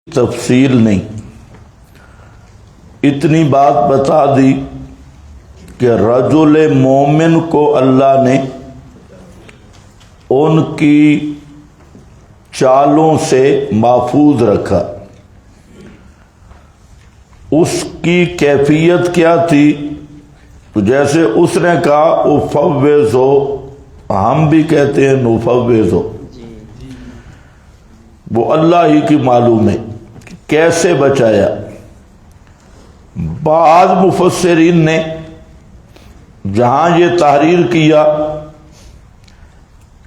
تفصیل نہیں، اتنی بات بتا دی کہ رجل مومن کو اللہ نے ان کی چالوں سے محفوظ رکھا۔ اس کی کیفیت کیا تھی؟ تو جیسے اس نے کہا افوضو، ہم بھی کہتے ہیں نفوضو، وہ اللہ ہی کی معلوم ہے کہ کیسے بچایا۔ بعض مفسرین نے جہاں یہ تحریر کیا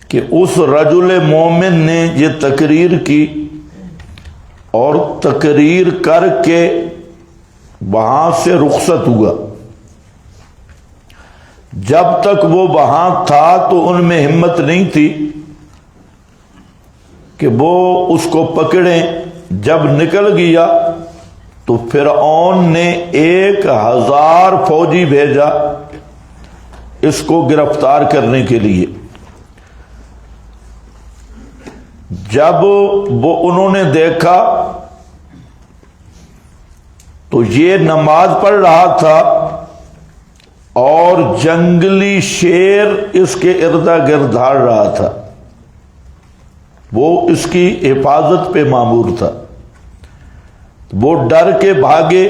کہ اس رجل مومن نے یہ تقریر کی اور تقریر کر کے وہاں سے رخصت ہوا، جب تک وہ وہاں تھا تو ان میں ہمت نہیں تھی کہ وہ اس کو پکڑیں۔ جب نکل گیا تو فرعون نے 1000 فوجی بھیجا اس کو گرفتار کرنے کے لیے۔ جب وہ انہوں نے دیکھا تو یہ نماز پڑھ رہا تھا اور جنگلی شیر اس کے ارد گرد دھاڑ رہا تھا، وہ اس کی حفاظت پہ مامور تھا۔ وہ ڈر کے بھاگے،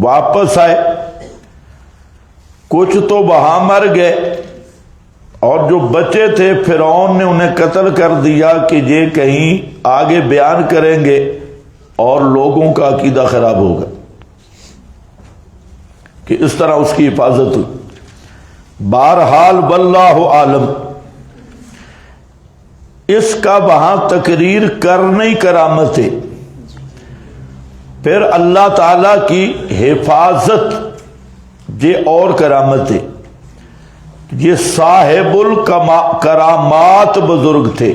واپس آئے، کچھ تو وہاں مر گئے اور جو بچے تھے فرعون نے انہیں قتل کر دیا کہ یہ کہیں آگے بیان کریں گے اور لوگوں کا عقیدہ خراب ہوگا، کہ اس طرح اس کی حفاظت ہوئی۔ بہرحال واللہ عالم، اس کا وہاں تقریر کرنے ہی کرامت ہے۔ پھر اللہ تعالی کی حفاظت یہ اور کرامت ہے۔ یہ صاحب الکرامات بزرگ تھے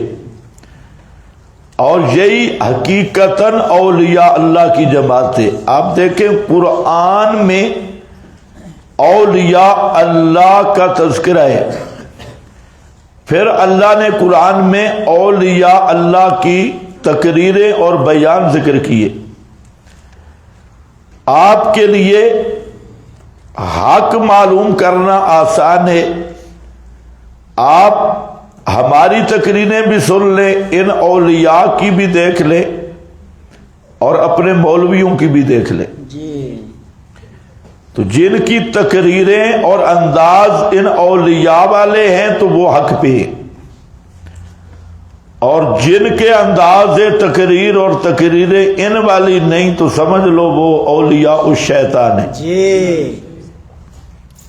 اور یہی حقیقتاً اولیاء اللہ کی جماعت ہے۔ آپ دیکھیں قرآن میں اولیاء اللہ کا تذکرہ ہے، پھر اللہ نے قرآن میں اولیاء اللہ کی تقریریں اور بیان ذکر کیے۔ آپ کے لیے حق معلوم کرنا آسان ہے، آپ ہماری تقریریں بھی سن لیں، ان اولیاء کی بھی دیکھ لیں اور اپنے مولویوں کی بھی دیکھ لیں۔ تو جن کی تقریریں اور انداز ان اولیاء والے ہیں تو وہ حق پہ ہیں، اور جن کے انداز تقریر اور تقریریں ان والی نہیں تو سمجھ لو وہ اولیاء الشیطان ہیں۔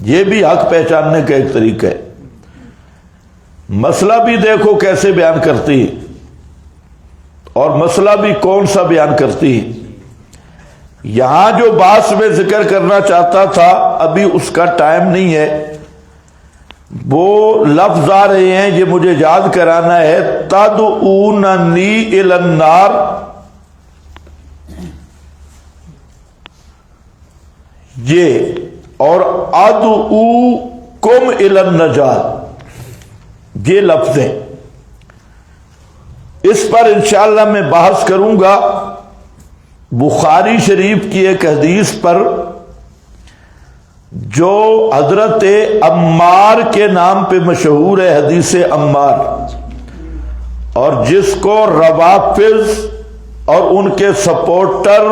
یہ بھی حق پہچاننے کا ایک طریقہ ہے۔ مسئلہ بھی دیکھو کیسے بیان کرتی ہے، اور مسئلہ بھی کون سا بیان کرتی ہے۔ یہاں جو بات میں ذکر کرنا چاہتا تھا ابھی اس کا ٹائم نہیں ہے، وہ لفظ آ رہے ہیں، یہ مجھے یاد کرانا ہے۔ تدعوننی الی النار، یہ اور ادعوکم الی النجات، یہ لفظ ہیں۔ اس پر انشاءاللہ میں بحث کروں گا۔ بخاری شریف کی ایک حدیث پر جو حضرت عمار کے نام پہ مشہور ہے، حدیث عمار، اور جس کو روافض اور ان کے سپورٹر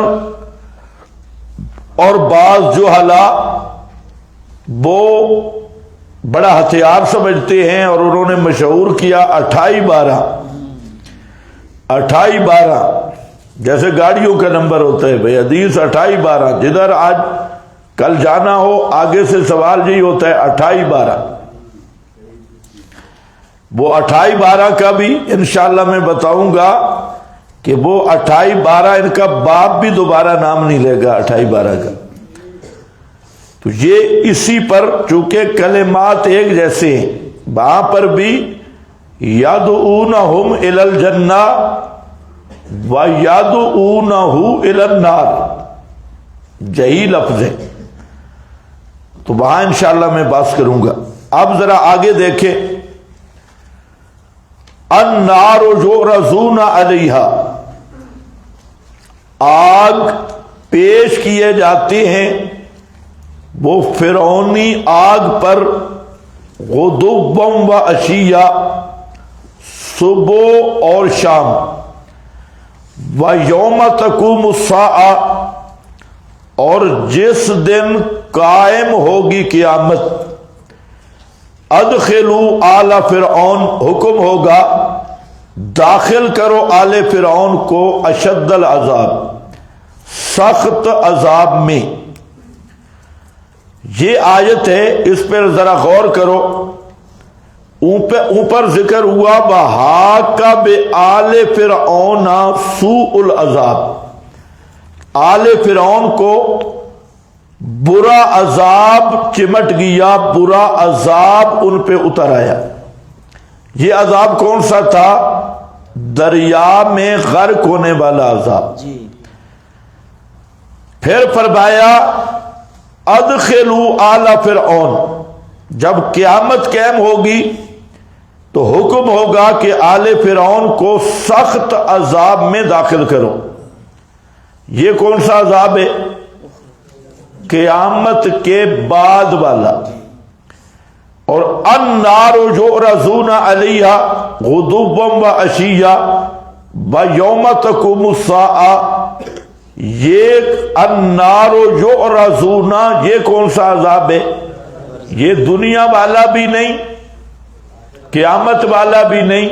اور بعض جہلا وہ بڑا ہتھیار سمجھتے ہیں، اور انہوں نے مشہور کیا 28-12، 28-12 جیسے گاڑیوں کا نمبر ہوتا ہے بھائی، حدیث 28-12، جدھر آج کل جانا ہو آگے سے سوال یہی ہوتا ہے 28-12۔ وہ 28-12 کا بھی انشاءاللہ میں بتاؤں گا کہ وہ 28-12 ان کا باپ بھی دوبارہ نام نہیں لے گا 28-12 کا۔ تو یہ اسی پر چونکہ کلمات ایک جیسے ہیں، وہاں پر بھی یدعونہم الی الجنہ وَيَدْعُونَهُ إِلَى النَّارِ، یہی لفظ ہے۔ تو وہاں انشاءاللہ میں بات کروں گا۔ اب ذرا آگے دیکھیں، النار یعرضون علیہا، آگ پیش کیے جاتے ہیں وہ فرعونی آگ پر غدوم و عشیہ، صبح اور شام، و یوم تقوم الساعہ، اور جس دن قائم ہوگی قیامت، ادخلوا آل فرعون، حکم ہوگا داخل کرو آل فرعون کو اشد العذاب، سخت عذاب میں۔ یہ آیت ہے، اس پر ذرا غور کرو۔ اوپر ذکر ہوا وَحَاقَ بِآلِ فِرْعَوْنَ سُوءُ الْعَذَابِ، آل فرعون کو برا عذاب چمٹ گیا، برا عذاب ان پہ اتر آیا۔ یہ عذاب کون سا تھا؟ دریا میں غرق ہونے والا عذاب۔ پھر فرمایا ادخلوا آل فرعون، جب قیامت قائم ہوگی تو حکم ہوگا کہ آل فرعون کو سخت عذاب میں داخل کرو۔ یہ کون سا عذاب ہے؟ قیامت کے بعد والا۔ اور النار یعرضون علیہا غدوا و عشیہ و یوم تقوم الساعہ، یہ النار یعرضون، یہ کون سا عذاب ہے؟ یہ دنیا والا بھی نہیں، قیامت والا بھی نہیں،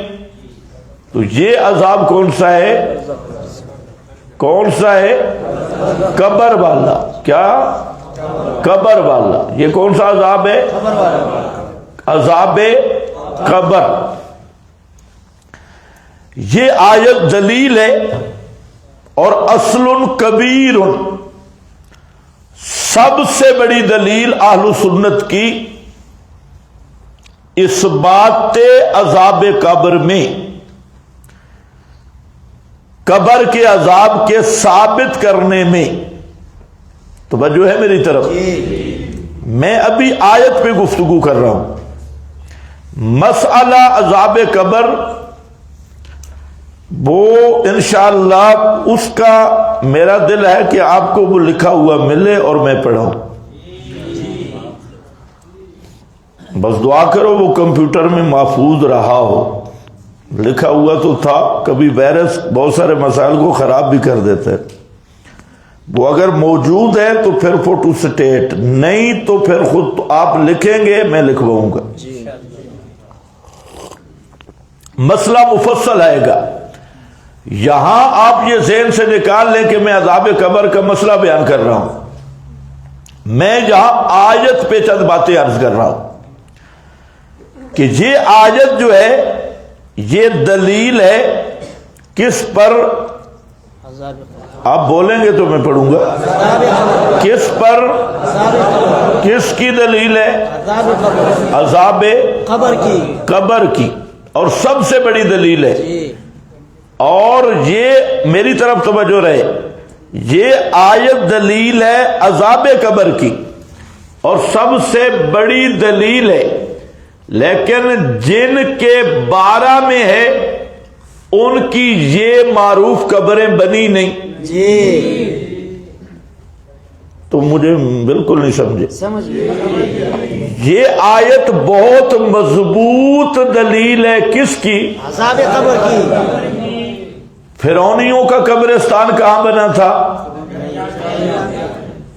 تو یہ عذاب کون سا ہے؟ کون سا ہے؟ قبر والا۔ کیا؟ قبر والا۔ یہ کون سا عذاب ہے؟ عذاب قبر۔ یہ آیت دلیل ہے اور اصل کبیر، سب سے بڑی دلیل اہل سنت کی اس بات عذاب قبر میں، قبر کے عذاب کے ثابت کرنے میں۔ توجہ ہے میری طرف؟ میں ابھی آیت پہ گفتگو کر رہا ہوں۔ مسئلہ عذاب قبر وہ انشاءاللہ اس کا میرا دل ہے کہ آپ کو وہ لکھا ہوا ملے اور میں پڑھاؤں۔ بس دعا کرو وہ کمپیوٹر میں محفوظ رہا ہو۔ لکھا ہوا تو تھا، کبھی وائرس بہت سارے مسائل کو خراب بھی کر دیتا ہے۔ وہ اگر موجود ہے تو پھر فوٹو سٹیٹ، نہیں تو پھر خود آپ لکھیں گے، میں لکھواؤں گا۔ مسئلہ مفصل آئے گا۔ یہاں آپ یہ ذہن سے نکال لیں کہ میں عذاب قبر کا مسئلہ بیان کر رہا ہوں، میں یہاں آیت پہ چند باتیں عرض کر رہا ہوں کہ یہ آیت جو ہے یہ دلیل ہے کس پر؟ آپ بولیں گے تو میں پڑھوں گا۔ کس پر؟ کس کی دلیل ہے؟ عذاب قبر کی، اور سب سے بڑی دلیل ہے۔ اور یہ میری طرف توجہ رہے، یہ آیت دلیل ہے عذاب قبر کی اور سب سے بڑی دلیل ہے، لیکن جن کے بارہ میں ہے ان کی یہ معروف قبریں بنی نہیں۔ تو مجھے بالکل نہیں سمجھے۔ یہ آیت بہت مضبوط دلیل ہے کس کی؟ عذاب قبر کی۔ فرعونیوں کا قبرستان کہاں بنا تھا؟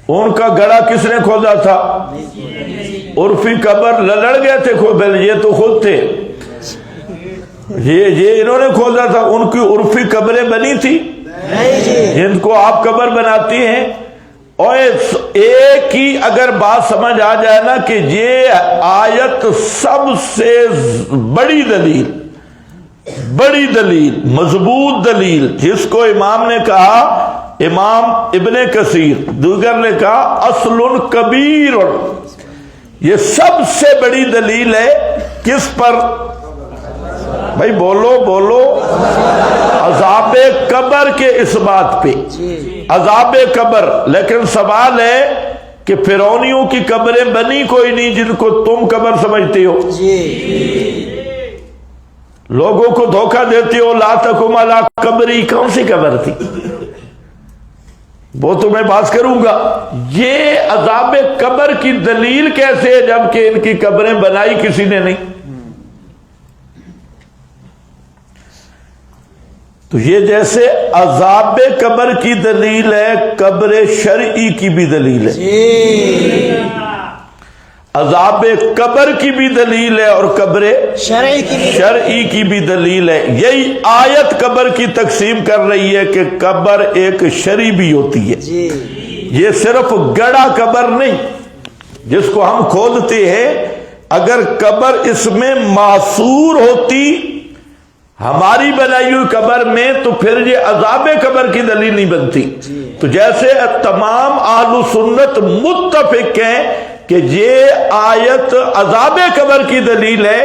ان کا گڑھا کس نے کھودا تھا؟ عرفی قبر لڑ گئے تھے، یہ تو خود تھے، یہ انہوں نے کھودا تھا۔ ان کی عرفی قبریں بنی تھی جن کو آپ قبر بناتی ہیں۔ اور ایک ہی اگر بات سمجھ آ جائے نا کہ یہ آیت سب سے بڑی دلیل، مضبوط دلیل، جس کو امام نے کہا، امام ابن کثیر، دیگر نے کہا اصل کبیر، یہ سب سے بڑی دلیل ہے کس پر؟ بھائی بولو، عذاب قبر کے اس بات پہ، عذاب قبر۔ لیکن سوال ہے کہ فرعونیوں کی قبریں بنی کوئی نہیں جن کو تم قبر سمجھتے ہو، لوگوں کو دھوکہ دیتے ہو۔ لا تقم علی قبری، کون سی قبر تھی؟ وہ تو میں بات کروں گا. یہ عذاب قبر کی دلیل کیسے ہے جبکہ ان کی قبریں بنائی کسی نے نہیں؟ تو یہ جیسے عذاب قبر کی دلیل ہے، قبر شرعی کی بھی دلیل ہے. عذاب قبر کی بھی دلیل ہے اور قبر شرعی کی بھی دلیل ہے. یہی آیت قبر کی تقسیم کر رہی ہے کہ قبر ایک شرعی بھی ہوتی ہے. یہ صرف گڑا قبر نہیں جس کو ہم کھودتے ہیں. اگر قبر اس میں معصور ہوتی ہماری بنائی ہوئی قبر میں تو پھر یہ عذاب قبر کی دلیل نہیں بنتی. تو جیسے تمام اہل سنت متفق ہیں کہ یہ آیت عذاب قبر کی دلیل ہے،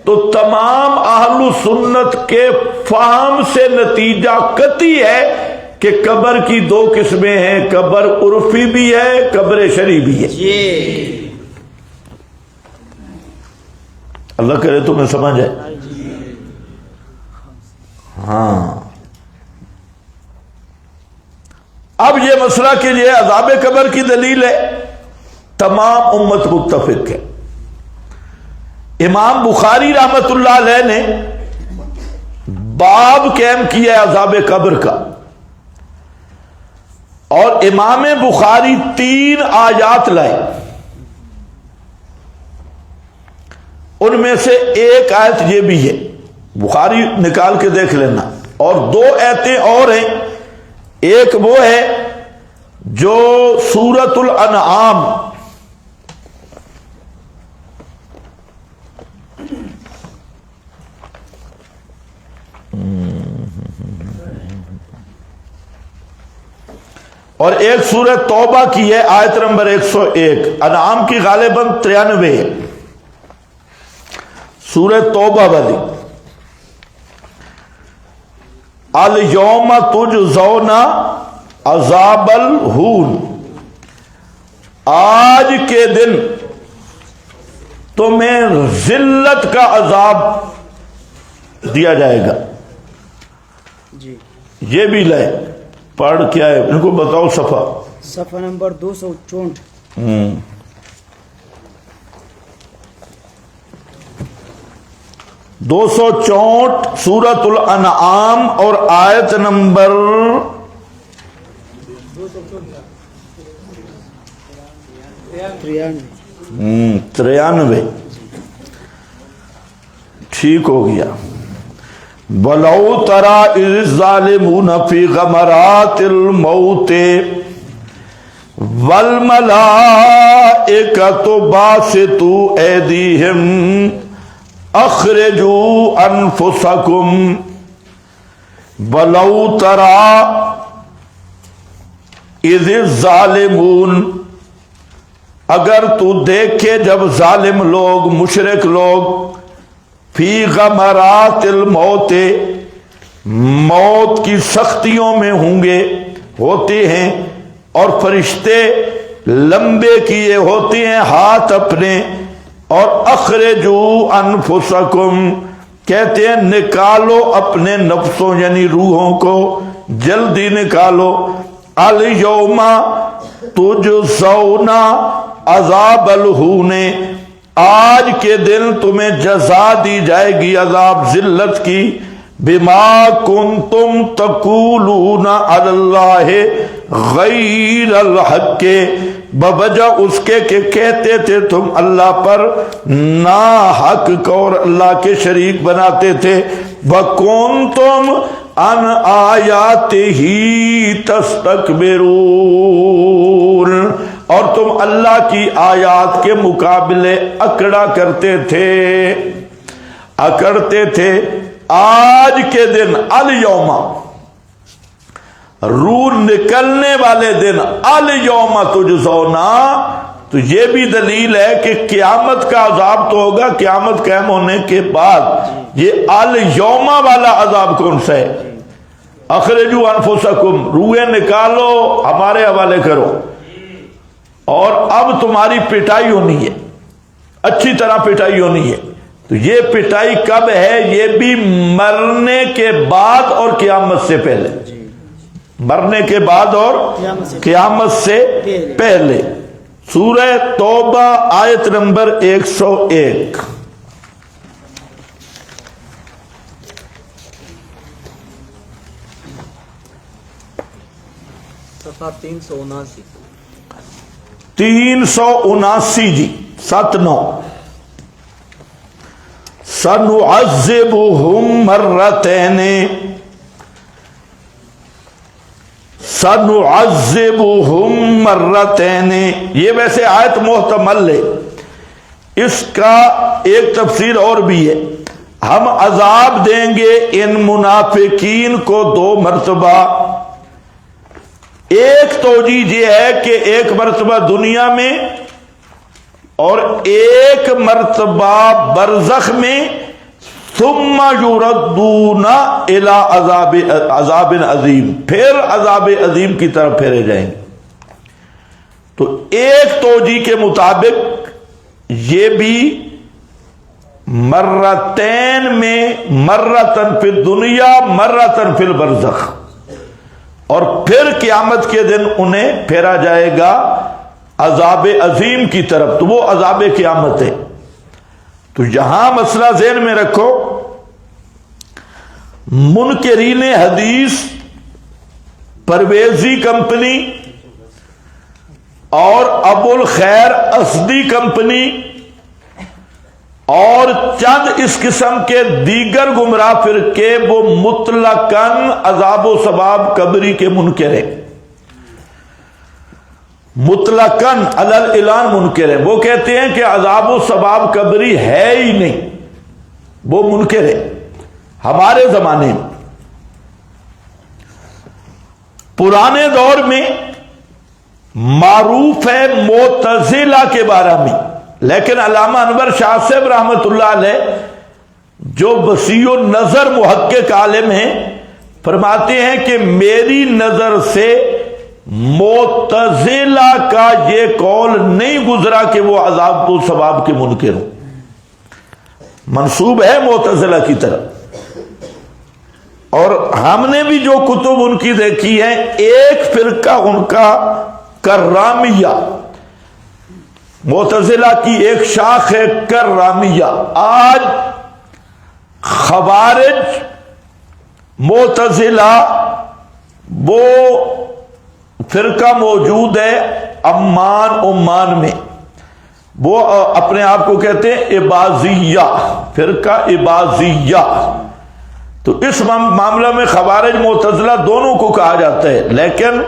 تو تمام اہل سنت کے فہم سے نتیجہ قطعی ہے کہ قبر کی دو قسمیں ہیں، قبر عرفی بھی ہے، قبر شرعی بھی ہے. اللہ کرے تمہیں سمجھ ہے. ہاں اب یہ مسئلہ کہ یہ عذاب قبر کی دلیل ہے تمام امت متفق ہے. امام بخاری رحمت اللہ علیہ نے باب قائم کیا ہے عذاب قبر کا، اور امام بخاری 3 آیات لائے. ان میں سے ایک آیت یہ بھی ہے، بخاری نکال کے دیکھ لینا، اور 2 آیتیں اور ہیں. ایک وہ ہے جو سورۃ الانعام اور ایک سورۃ توبہ کی ہے، آیت نمبر 101. انعام کی غالباً 93 ہے، سورۃ توبہ والی. الیوم تجزون عذاب الہون، آج کے دن تمہیں ذلت کا عذاب دیا جائے گا. یہ بھی لائے پڑھ کیا ہے ان کو بتاؤ. صفحہ نمبر 264. 264 سورۃ الانعام اور آیت نمبر 93. ٹھیک ہو گیا. وَلَوْ تَرَى إِذِ الظَّالِمُونَ فِي غَمَرَاتِ الْمَوْتِ وَالْمَلَائِكَةُ بَاسِطُو أَيْدِيهِمْ اخرجوا انفسکم. ولو ترى اذ الظالمون، اگر تو دیکھے جب ظالم لوگ، مشرک لوگ، فی غمرات الموت، موت کی سختیوں میں ہوں گے، ہوتے ہیں، اور فرشتے لمبے کیے ہوتے ہیں ہاتھ اپنے، اور اخرجوا انفسکم کہتے ہیں نکالو اپنے نفسوں یعنی روحوں کو، جلدی نکالو. الیوم تجزون عذاب الہون، آج کے دن تمہیں جزا دی جائے گی عذاب ذلت کی. بما کنتم تقولون علی اللہ غیر الحق، بوجہ اس کے کہ کہتے تھے تم اللہ پر ناحق کو اور اللہ کے شریک بناتے تھے. وَكُنْتُمْ عَنْ آیَاتِهِ تَسْتَكْبِرُونَ، اور تم اللہ کی آیات کے مقابلے اکڑا کرتے تھے، اکڑتے تھے. آج کے دن الیوم، روح نکلنے والے دن، الیوم تجزونا، تو یہ بھی دلیل ہے کہ قیامت کا عذاب تو ہوگا قیامت قائم ہونے کے بعد. یہ الیوم والا عذاب کون سا ہے؟ اخرجوا انفسکم، روحیں نکالو ہمارے حوالے کرو، اور اب تمہاری پٹائی ہونی ہے، اچھی طرح پٹائی ہونی ہے. تو یہ پٹائی کب ہے؟ یہ بھی مرنے کے بعد اور قیامت سے پہلے. مرنے کے بعد اور قیامت سے پہلے. سورہ توبہ آیت نمبر 101. صفحہ 379. 379 جی 79. سنعذبہم مرتین سنعذبہم مرتین. یہ ویسے آیت محتمل ہے، اس کا ایک تفسیر اور بھی ہے. ہم عذاب دیں گے ان منافقین کو 2 مرتبہ. ایک توجیہ یہ ہے کہ ایک مرتبہ دنیا میں اور ایک مرتبہ برزخ میں. ثم یردون الی عذاب عظیم، پھر عذاب عظیم کی طرف پھیرے جائیں گے. تو ایک توجیہ کے مطابق یہ بھی مرتین میں، مرتن فی الدنیا مرتن فی البرزخ، اور پھر قیامت کے دن انہیں پھیرا جائے گا عذاب عظیم کی طرف. تو وہ عذاب قیامت ہے. تو یہاں مسئلہ ذہن میں رکھو، منکرین حدیث، پرویزی کمپنی اور ابو الخیر اسدی کمپنی اور چند اس قسم کے دیگر گمراہ فرقے وہ مطلقاً عذاب و ثواب قبری کے منکر ہیں. مطلقاً علی الاعلان منکر ہیں. وہ کہتے ہیں کہ عذاب و ثواب قبری ہے ہی نہیں، وہ منکر ہے. ہمارے زمانے میں پرانے دور میں معروف ہے معتزلہ کے بارے میں، لیکن علامہ انور شاہ صاحب رحمۃ اللہ علیہ جو وسیع النظر محقق عالم ہیں، فرماتے ہیں کہ میری نظر سے معتزلہ کا یہ قول نہیں گزرا کہ وہ عذاب و ثواب کے منکر ہوں. منسوب ہے معتزلہ کی طرف. اور ہم نے بھی جو کتب ان کی دیکھی ہیں، ایک فرقہ ان کا کرامیہ، معتزلہ کی ایک شاخ ہے کرامیہ. آج خوارج معتزلہ وہ فرقہ موجود ہے عمان میں. وہ اپنے آپ کو کہتے ہیں عباضیہ، فرقہ عباضیہ. تو اس معاملہ میں خوارج معتزلہ دونوں کو کہا جاتا ہے، لیکن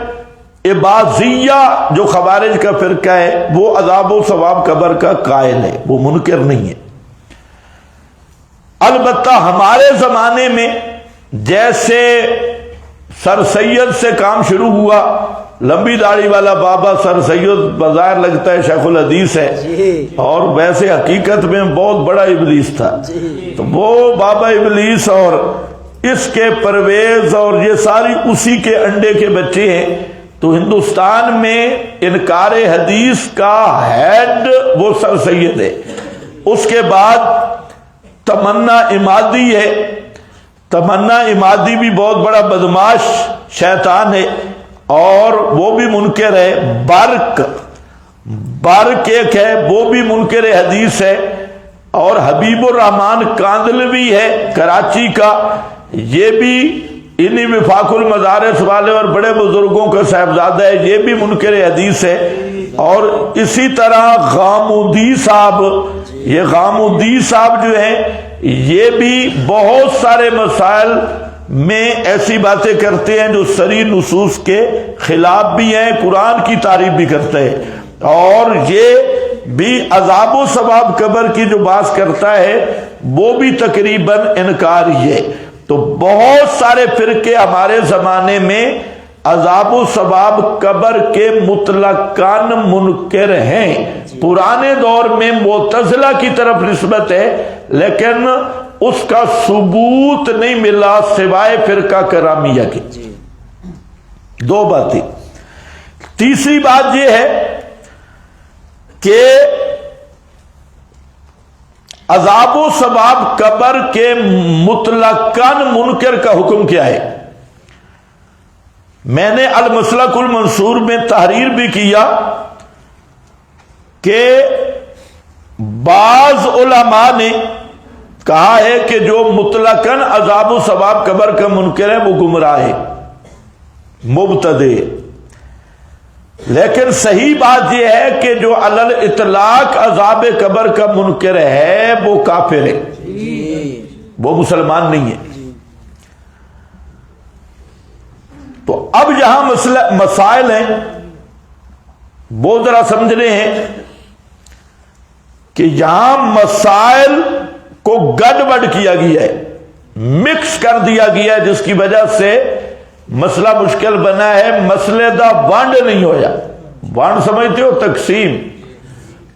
عباضیہ جو خوارج کا فرقہ ہے وہ عذاب و ثواب قبر کا قائل ہے، وہ منکر نہیں ہے. البتہ ہمارے زمانے میں جیسے سر سید سے کام شروع ہوا، لمبی داڑھی والا بابا سر سید بظاہر لگتا ہے شیخ الحدیث ہے، اور ویسے حقیقت میں بہت بڑا ابلیس تھا. تو وہ بابا ابلیس اور اس کے پرویز اور یہ ساری اسی کے انڈے کے بچے ہیں. تو ہندوستان میں انکار حدیث کا ہیڈ وہ سر سید ہے. اس کے بعد تمنا امادی ہے. تمنا امادی بھی بہت بڑا بدماش شیطان ہے اور وہ بھی منکر ہے. برق ایک ہے، وہ بھی منکر حدیث ہے. اور حبیب الرحمان کاندلوی ہے کراچی کا، یہ بھی انہی وفاق المدارس والے اور بڑے بزرگوں کا صاحبزادہ ہے، یہ بھی منکر حدیث ہے. اور اسی طرح غامودی صاحب، یہ غامودی صاحب جو ہیں یہ بھی بہت سارے مسائل میں ایسی باتیں کرتے ہیں جو صریح نصوص کے خلاف بھی ہیں، قرآن کی تعریف بھی کرتے ہیں. اور یہ بھی عذاب و ثواب قبر کی جو بات کرتا ہے وہ بھی تقریباً انکار ہی ہے. تو بہت سارے فرقے ہمارے زمانے میں عذاب و ثواب قبر کے مطلقاً منکر ہیں. پرانے دور میں معتزلہ کی طرف نسبت ہے، لیکن اس کا ثبوت نہیں ملا سوائے فرقہ کرامیہ کے. 2 باتیں. تیسری بات یہ ہے کہ عذاب و ثواب قبر کے مطلقاً منکر کا حکم کیا ہے؟ میں نے المسلک المنصور میں تحریر بھی کیا کہ بعض علماء نے کہا ہے کہ جو مطلقاً عذاب و ثواب قبر کا منکر ہے وہ گمراہ ہے، مبتدع۔ لیکن صحیح بات یہ ہے کہ جو علی الاطلاق عذاب قبر کا منکر ہے وہ کافر ہے، وہ مسلمان نہیں ہے۔ تو اب یہاں مسائل ہیں وہ ذرا سمجھنے ہیں کہ یہاں مسائل کو گڑبڑ کیا گیا ہے، مکس کر دیا گیا ہے، جس کی وجہ سے مسئلہ مشکل بنا ہے۔ مسئلے دا ونڈ نہیں ہویا، ونڈ سمجھتے ہو؟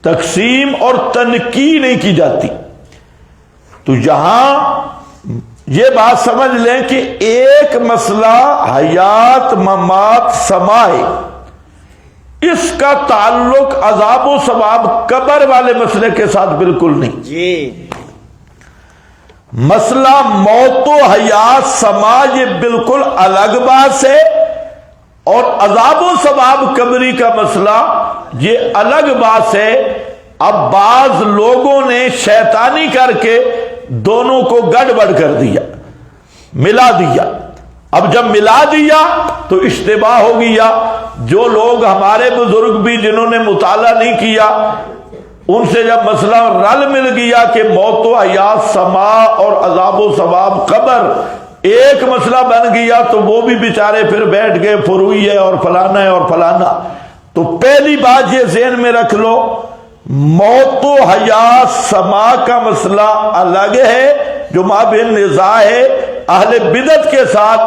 تقسیم اور تنقیح نہیں کی جاتی۔ تو یہاں یہ بات سمجھ لیں کہ ایک مسئلہ حیات ممات سمائے، اس کا تعلق عذاب و ثواب قبر والے مسئلے کے ساتھ بالکل نہیں جی۔ مسئلہ موت و حیات سما یہ بالکل الگ بات ہے، اور عذاب و ثواب قبری کا مسئلہ یہ الگ بات ہے۔ اب بعض لوگوں نے شیطانی کر کے دونوں کو گڑبڑ کر دیا، ملا دیا۔ اب جب ملا دیا تو اشتباہ ہو گیا۔ جو لوگ ہمارے بزرگ بھی جنہوں نے مطالعہ نہیں کیا، ان سے جب مسئلہ رل مل گیا کہ موت و حیات سما اور عذاب و ثواب قبر ایک مسئلہ بن گیا، تو وہ بھی بیچارے پھر بیٹھ گئے فروئی ہے اور فلانا ہے اور فلانا۔ تو پہلی بات یہ ذہن میں رکھ لو، موت و حیات سما کا مسئلہ الگ ہے جو مابین نزاع ہے اہل بدعت کے ساتھ،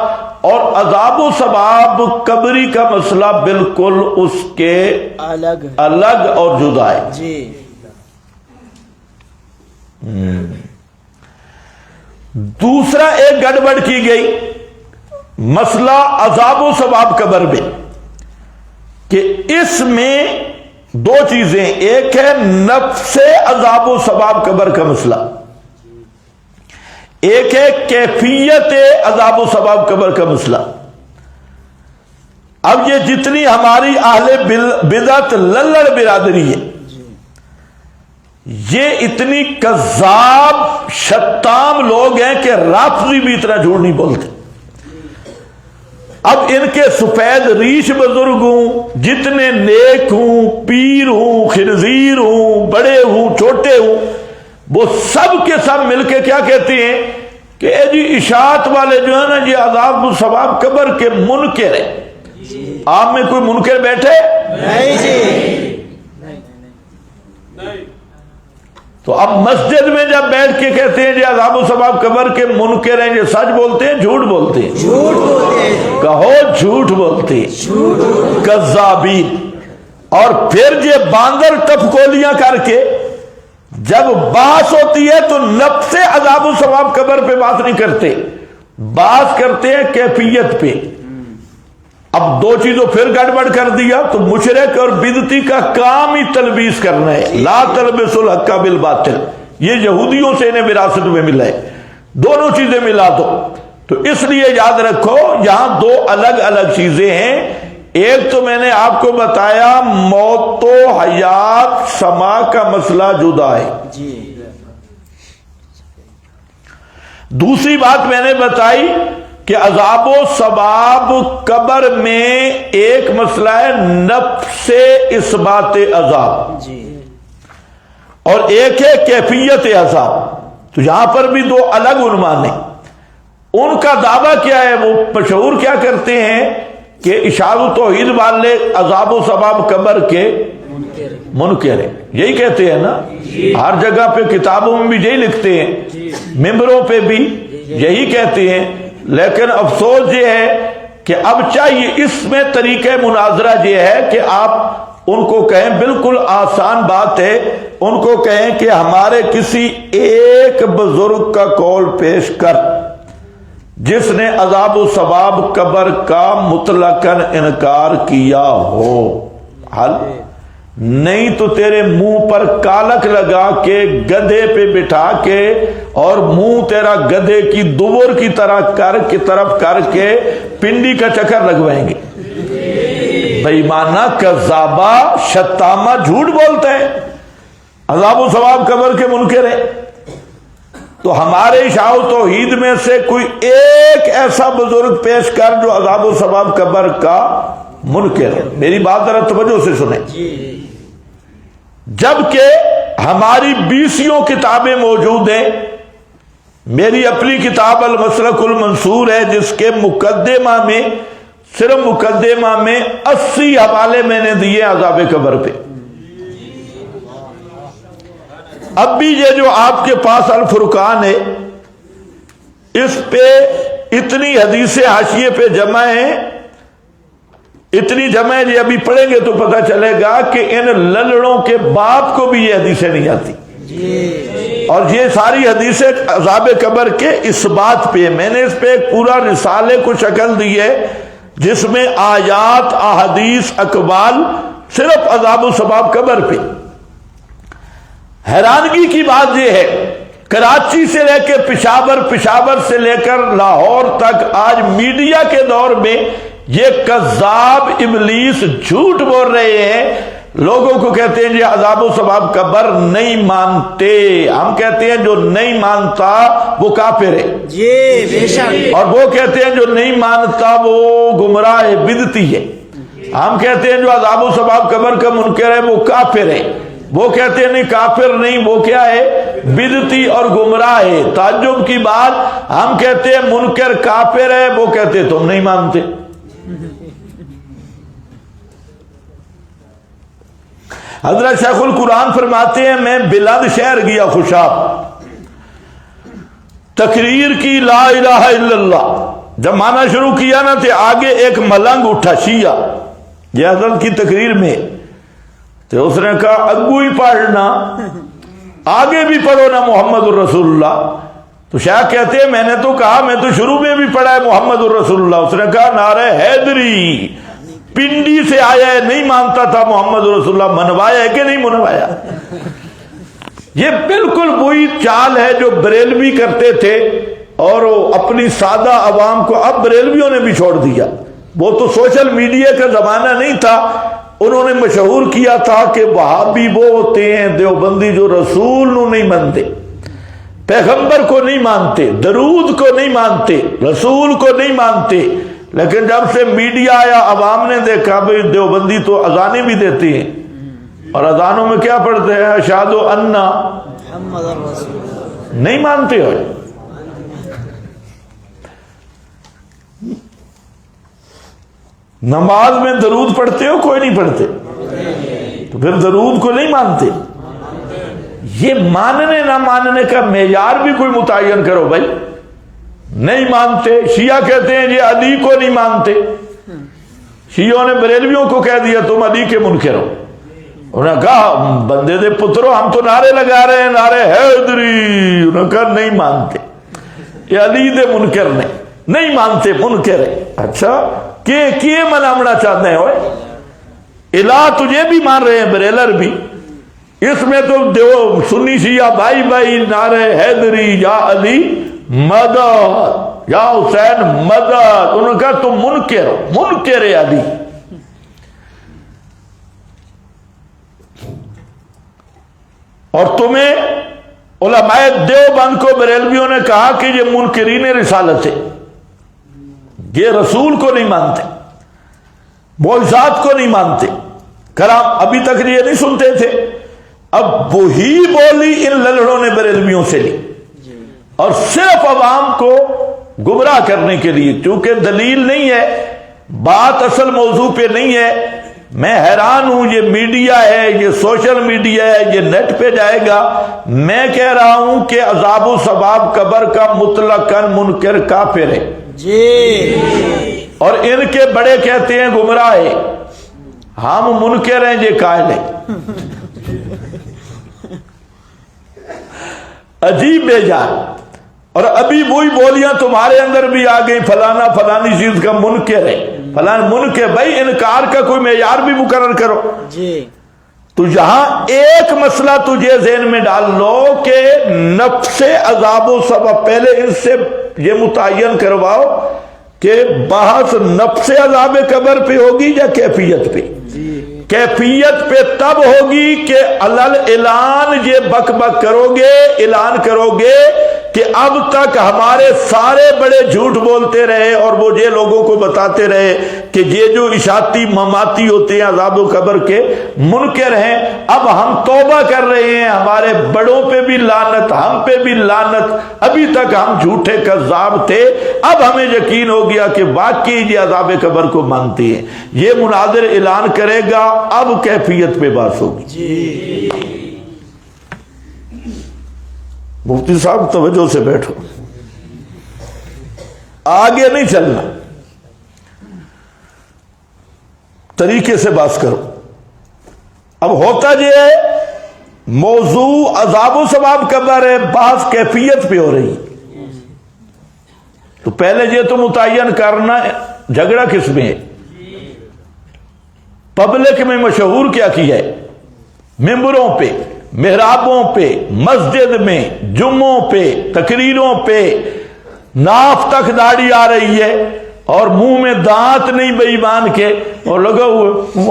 اور عذاب و ثواب قبری کا مسئلہ بالکل اس کے الگ اور جدا ہے جی۔ دوسرا ایک گڑبڑ کی گئی مسئلہ عذاب و ثواب قبر میں، کہ اس میں دو چیزیں، ایک ہے نفس عذاب و ثواب قبر کا مسئلہ، ایک ہے کیفیت عذاب و ثواب قبر کا مسئلہ۔ اب یہ جتنی ہماری اہل بدعت للڑ برادری ہے، یہ اتنی کذاب شتام لوگ ہیں کہ رافضی بھی اتنا جھوٹ نہیں بولتے۔ اب ان کے سفید ریش بزرگ ہوں، جتنے نیک ہوں، پیر ہوں، خنزیر ہوں، بڑے ہوں، چھوٹے ہوں، وہ سب کے سب مل کے کیا کہتے ہیں کہ اے جی اشاعت والے جو ہے نا یہ عذاب و ثواب قبر کے منکر ہیں۔ آپ میں کوئی منکر بیٹھے؟ نہیں جی۔ تو اب مسجد میں جب بیٹھ کے کہتے ہیں جی عذاب و ثواب قبر کے منکر ہیں، یہ سچ بولتے ہیں جھوٹ بولتے ہیں؟ جھوٹ بولتے ہیں۔ کہو جھوٹ بولتے ہیں، کذابین۔ اور پھر یہ باندر ٹپکولیاں کر کے جب بحث ہوتی ہے تو نفس عذاب و ثواب قبر پہ بات نہیں کرتے، بات کرتے ہیں کیفیت پہ۔ اب دو چیزوں پھر گڑبڑ کر دیا، تو مشرک اور بدعتی کا کام ہی تلبیس کرنا ہے، لا تلبسوا الحق بالباطل، یہ یہودیوں سے انہیں وراثت میں ملا ہے، دونوں چیزیں ملا دو۔ تو اس لیے یاد رکھو یہاں دو الگ الگ چیزیں ہیں۔ ایک تو میں نے آپ کو بتایا موت و حیات سما کا مسئلہ جدا ہے جی۔ دوسری بات میں نے بتائی کہ عذاب و ثواب قبر میں ایک مسئلہ ہے نفس اثبات عذاب جی۔ اور ایک ہے کیفیت عذاب۔ تو یہاں پر بھی دو الگ عنوان ہیں۔ ان کا دعویٰ کیا ہے؟ وہ مشہور کیا کرتے ہیں کہ اشاعت و توحید والے عذاب و ثواب قبر کے منکر ہیں، یہی کہتے ہیں نا؟ ہر جگہ پہ کتابوں میں بھی یہی لکھتے ہیں، ممبروں پہ بھی یہی کہتے ہیں۔ لیکن افسوس یہ ہے کہ اب چاہیے اس میں طریقہ مناظرہ یہ ہے کہ آپ ان کو کہیں، بالکل آسان بات ہے، ان کو کہیں کہ ہمارے کسی ایک بزرگ کا قول پیش کر جس نے عذاب و ثواب قبر کا مطلقاً انکار کیا ہو۔ حل نہیں تو تیرے منہ پر کالک لگا کے گدھے پہ بٹھا کے اور منہ تیرا گدھے کی دبر کی طرف کر کے پنڈی کا چکر لگوائیں گے. بے ایمانہ کذابہ شتامہ جھوٹ بولتے ہیں، عذاب و ثواب قبر کے منکر ہیں. تو ہمارے اشاع توحید میں سے کوئی ایک ایسا بزرگ پیش کر جو عذاب و ثواب قبر کا منکر ہے. میری بات ذرا توجہ سے سنیں. جبکہ ہماری 20 کتابیں موجود ہیں. میری اپنی کتاب المسلک المنصور ہے جس کے مقدمہ میں، صرف مقدمہ میں 80 حوالے میں نے دیے عذاب قبر پہ. اب بھی یہ جو آپ کے پاس الفرقان ہے اس پہ اتنی حدیثیں حاشیے پہ جمع ہیں، اتنی جمع ہے. یہ ابھی پڑھیں گے تو پتہ چلے گا کہ ان للڑوں کے باپ کو بھی یہ حدیثیں نہیں آتی. اور یہ ساری حدیثیں عذاب قبر کے اس بات پہ. میں نے اس پہ ایک پورا رسالے کو شکل دی ہے جس میں آیات، احادیث، اقوال صرف عذاب و ثواب قبر پہ. حیرانگی کی بات یہ ہے کراچی سے لے کے پشاور سے لے کر لاہور تک آج میڈیا کے دور میں یہ کذاب ابلیس جھوٹ بول رہے ہیں. لوگوں کو کہتے ہیں یہ عذاب و ثواب قبر نہیں مانتے. ہم کہتے ہیں جو نہیں مانتا وہ کافر ہے جی بے شک، اور وہ کہتے ہیں جو نہیں مانتا وہ گمراہ ہے، بدعتی ہے. ہم کہتے ہیں جو عذاب و ثواب قبر کا منکر ہے وہ کافر ہے. وہ کہتے ہیں نہیں کافر نہیں، وہ کیا ہے؟ بدعتی اور گمراہ ہے. تعجب کی بات، ہم کہتے ہیں منکر کافر ہے، وہ کہتے ہیں تم نہیں مانتے. حضرت شیخ القرآن فرماتے ہیں میں بلند شہر گیا خوشاب، تقریر کی لا الہ الا اللہ. جب مانا شروع کیا نا تو آگے ایک ملنگ اٹھا شیعہ، یہ حضرت کی تقریر میں. تو اس نے کہا اگو ہی پڑھنا، آگے بھی پڑھو نا محمد الرسول اللہ. تو شیخ کہتے ہیں میں نے تو کہا میں تو شروع میں بھی پڑھا ہے محمد الرسول اللہ. اس نے کہا نعرہ حیدری، پنڈی سے آیا ہے، نہیں مانتا تھا محمد رسول اللہ. منوایا ہے کہ نہیں منوایا؟ یہ بالکل وہی چال ہے جو بریلوی کرتے تھے اور اپنی سادہ عوام کو اب بریلویوں نے بھی چھوڑ دیا. وہ تو سوشل میڈیا کا زمانہ نہیں تھا. انہوں نے مشہور کیا تھا کہ وہابی وہ ہوتے ہیں دیوبندی جو رسول نو نہیں مانتے، پیغمبر کو نہیں مانتے، درود کو نہیں مانتے، رسول کو نہیں مانتے. لیکن جب سے میڈیا آیا عوام نے دیکھا بھئی دیوبندی تو اذانیں بھی دیتی ہیں اور اذانوں میں کیا پڑھتے ہیں؟ اشہد ان محمد رسول اللہ. نہیں مانتے ہو. نماز میں درود پڑھتے ہو؟ کوئی نہیں پڑھتے. تو پھر درود کو نہیں مانتے. یہ ماننے نہ ماننے کا معیار بھی کوئی متعین کرو بھائی. نہیں مانتے. شیعہ کہتے ہیں یہ علی کو نہیں مانتے. شیعوں نے بریلویوں کو کہہ دیا تم علی کے منکر ہو. انہوں نے کہا بندے دے پترو ہم تو نعرے لگا رہے ہیں نعرے حیدری. انہوں نے کہا نہیں مانتے، یہ علی دے منکر نہیں مانتے، منکر ہے. اچھا کیے منامنا چاہتے ہیں ہوئے؟ الہ تجھے بھی مان رہے ہیں بریلر بھی. اس میں تو دیو سنی شیعہ بھائی بھائی نعرے حیدری، یا علی مدد، یا حسین مدد. انہوں نے کہا تم منکر ہو، منکر ہے علی. اور تمہیں علماء دیوبند کو بریلویوں نے کہا کہ یہ منکرین رسالت ہے، یہ رسول کو نہیں مانتے، معجزات کو نہیں مانتے، کرام ابھی تک یہ نہیں سنتے تھے. اب وہی بولی ان للڑوں نے بریلویوں سے لی اور صرف عوام کو گمراہ کرنے کے لیے. چونکہ دلیل نہیں ہے، بات اصل موضوع پہ نہیں ہے. میں حیران ہوں، یہ میڈیا ہے، یہ سوشل میڈیا ہے، یہ نیٹ پہ جائے گا. میں کہہ رہا ہوں کہ عذاب و ثواب قبر کا مطلقاً منکر کافر ہے جی، اور ان کے بڑے کہتے ہیں گمراہ ہے. ہم منکر ہیں، یہ قائل ہے. عجیب بے جان. اور ابھی وہی بولیاں تمہارے اندر بھی آ گئی، فلانا فلانی چیز کا منکر ہے، فلانا منکر. بھائی انکار کا کوئی معیار بھی مقرر کرو. جی تو یہاں ایک مسئلہ تجھے ذہن میں ڈال لو کہ نفس عذاب و سبب، پہلے ان سے یہ متعین کرواؤ کہ بحث نفس عذاب قبر پہ ہوگی یا کیفیت پہ؟ کیفیت پہ تب ہوگی کہ علل اعلان یہ بک بک کرو گے، اعلان کرو گے کہ اب تک ہمارے سارے بڑے جھوٹ بولتے رہے اور وہ یہ لوگوں کو بتاتے رہے کہ یہ جو اشاعتی مماتی ہوتے ہیں عذاب و قبر کے منکر ہیں، اب ہم توبہ کر رہے ہیں، ہمارے بڑوں پہ بھی لعنت، ہم پہ بھی لعنت، ابھی تک ہم جھوٹے کذاب تھے، اب ہمیں یقین ہو گیا کہ واقعی یہ عذاب قبر کو مانتے ہیں۔ یہ مناظر اعلان کرے گا، اب کیفیت پہ بات ہوگی۔ مفتی صاحب توجہ سے بیٹھو، آگے نہیں چلنا، طریقے سے بات کرو۔ اب ہوتا یہ ہے موضوع عذاب و ثواب قبر ہے، بحث کیفیت پہ ہو رہی، تو پہلے یہ تو متعین کرنا جھگڑا کس میں ہے، پبلک میں مشہور کیا کیا ہے، ممبروں پہ، محرابوں پہ، مسجد میں، جمعوں پہ، تقریروں پہ ناف تک داڑھی آ رہی ہے اور منہ میں دانت نہیں بے ایمان کے، اور لگا ہوئے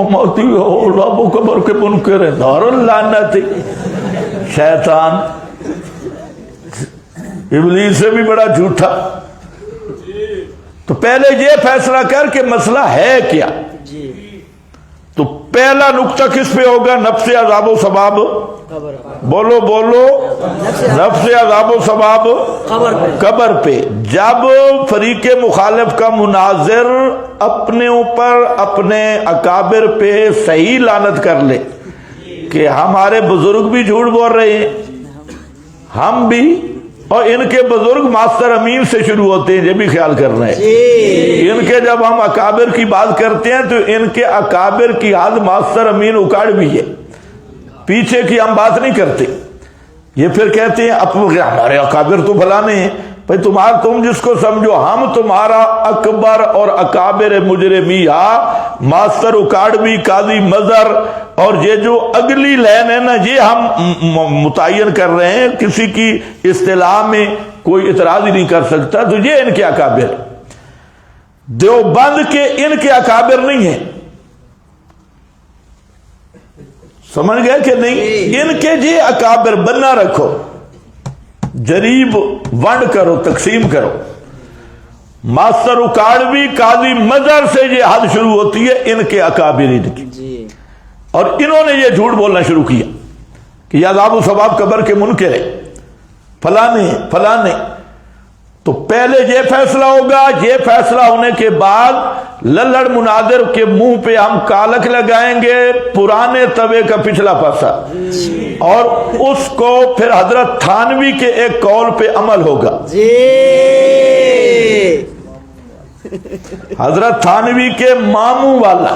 موتی عذاب و قبر کے منکر ہیں، دار اللعنت، شیطان ابلیس سے بھی بڑا جھوٹا۔ تو پہلے یہ فیصلہ کر کہ مسئلہ ہے کیا۔ تو پہلا نقطہ کس پہ ہوگا؟ نفس عذاب و ثواب، بولو بولو، نفس عذاب و ثواب قبر پہ۔ جب فریق مخالف کا مناظر اپنے اوپر، اپنے اکابر پہ صحیح لعنت کر لے کہ ہمارے بزرگ بھی جھوٹ بول رہے ہیں، ہم بھی، اور ان کے بزرگ ماسٹر امین سے شروع ہوتے ہیں، یہ بھی خیال کر رہے ہیں، ان کے جب ہم اکابر کی بات کرتے ہیں تو ان کے اکابر کی حد ماسٹر امین اکاڑ بھی ہے، پیچھے کی ہم بات نہیں کرتے۔ یہ پھر کہتے ہیں اب ہمارے اکابر تو فلانے ہیں، بھائی تم جس کو سمجھو، ہم تمہارا اکبر اور اکابر مجرمیہ، ماسٹر اکاڑوی، قاضی مظہر، اور یہ جو اگلی لین ہے نا، یہ ہم متعین کر رہے ہیں، کسی کی اصطلاح میں کوئی اعتراض ہی نہیں کر سکتا۔ تو یہ ان کے اکابر، دیوبند کے ان کے اکابر نہیں ہیں، سمجھ گئے کہ نہیں؟ ان کے یہ اکابر بنا رکھو، جریب ونڈ کرو، تقسیم کرو۔ ماسٹر اکاڑوی، قاضی مظہر سے یہ حد شروع ہوتی ہے ان کے اکابرین کی، اور انہوں نے یہ جھوٹ بولنا شروع کیا کہ یہ عذاب و ثواب قبر کے منکر ہے، فلانے فلانے۔ تو پہلے یہ فیصلہ ہوگا، یہ فیصلہ ہونے کے بعد للڑ مناظر کے منہ پہ ہم کالک لگائیں گے، پرانے توے کا پچھلا پاسا، اور اس کو پھر حضرت تھانوی کے ایک قول پہ عمل ہوگا۔ حضرت تھانوی کے ماموں والا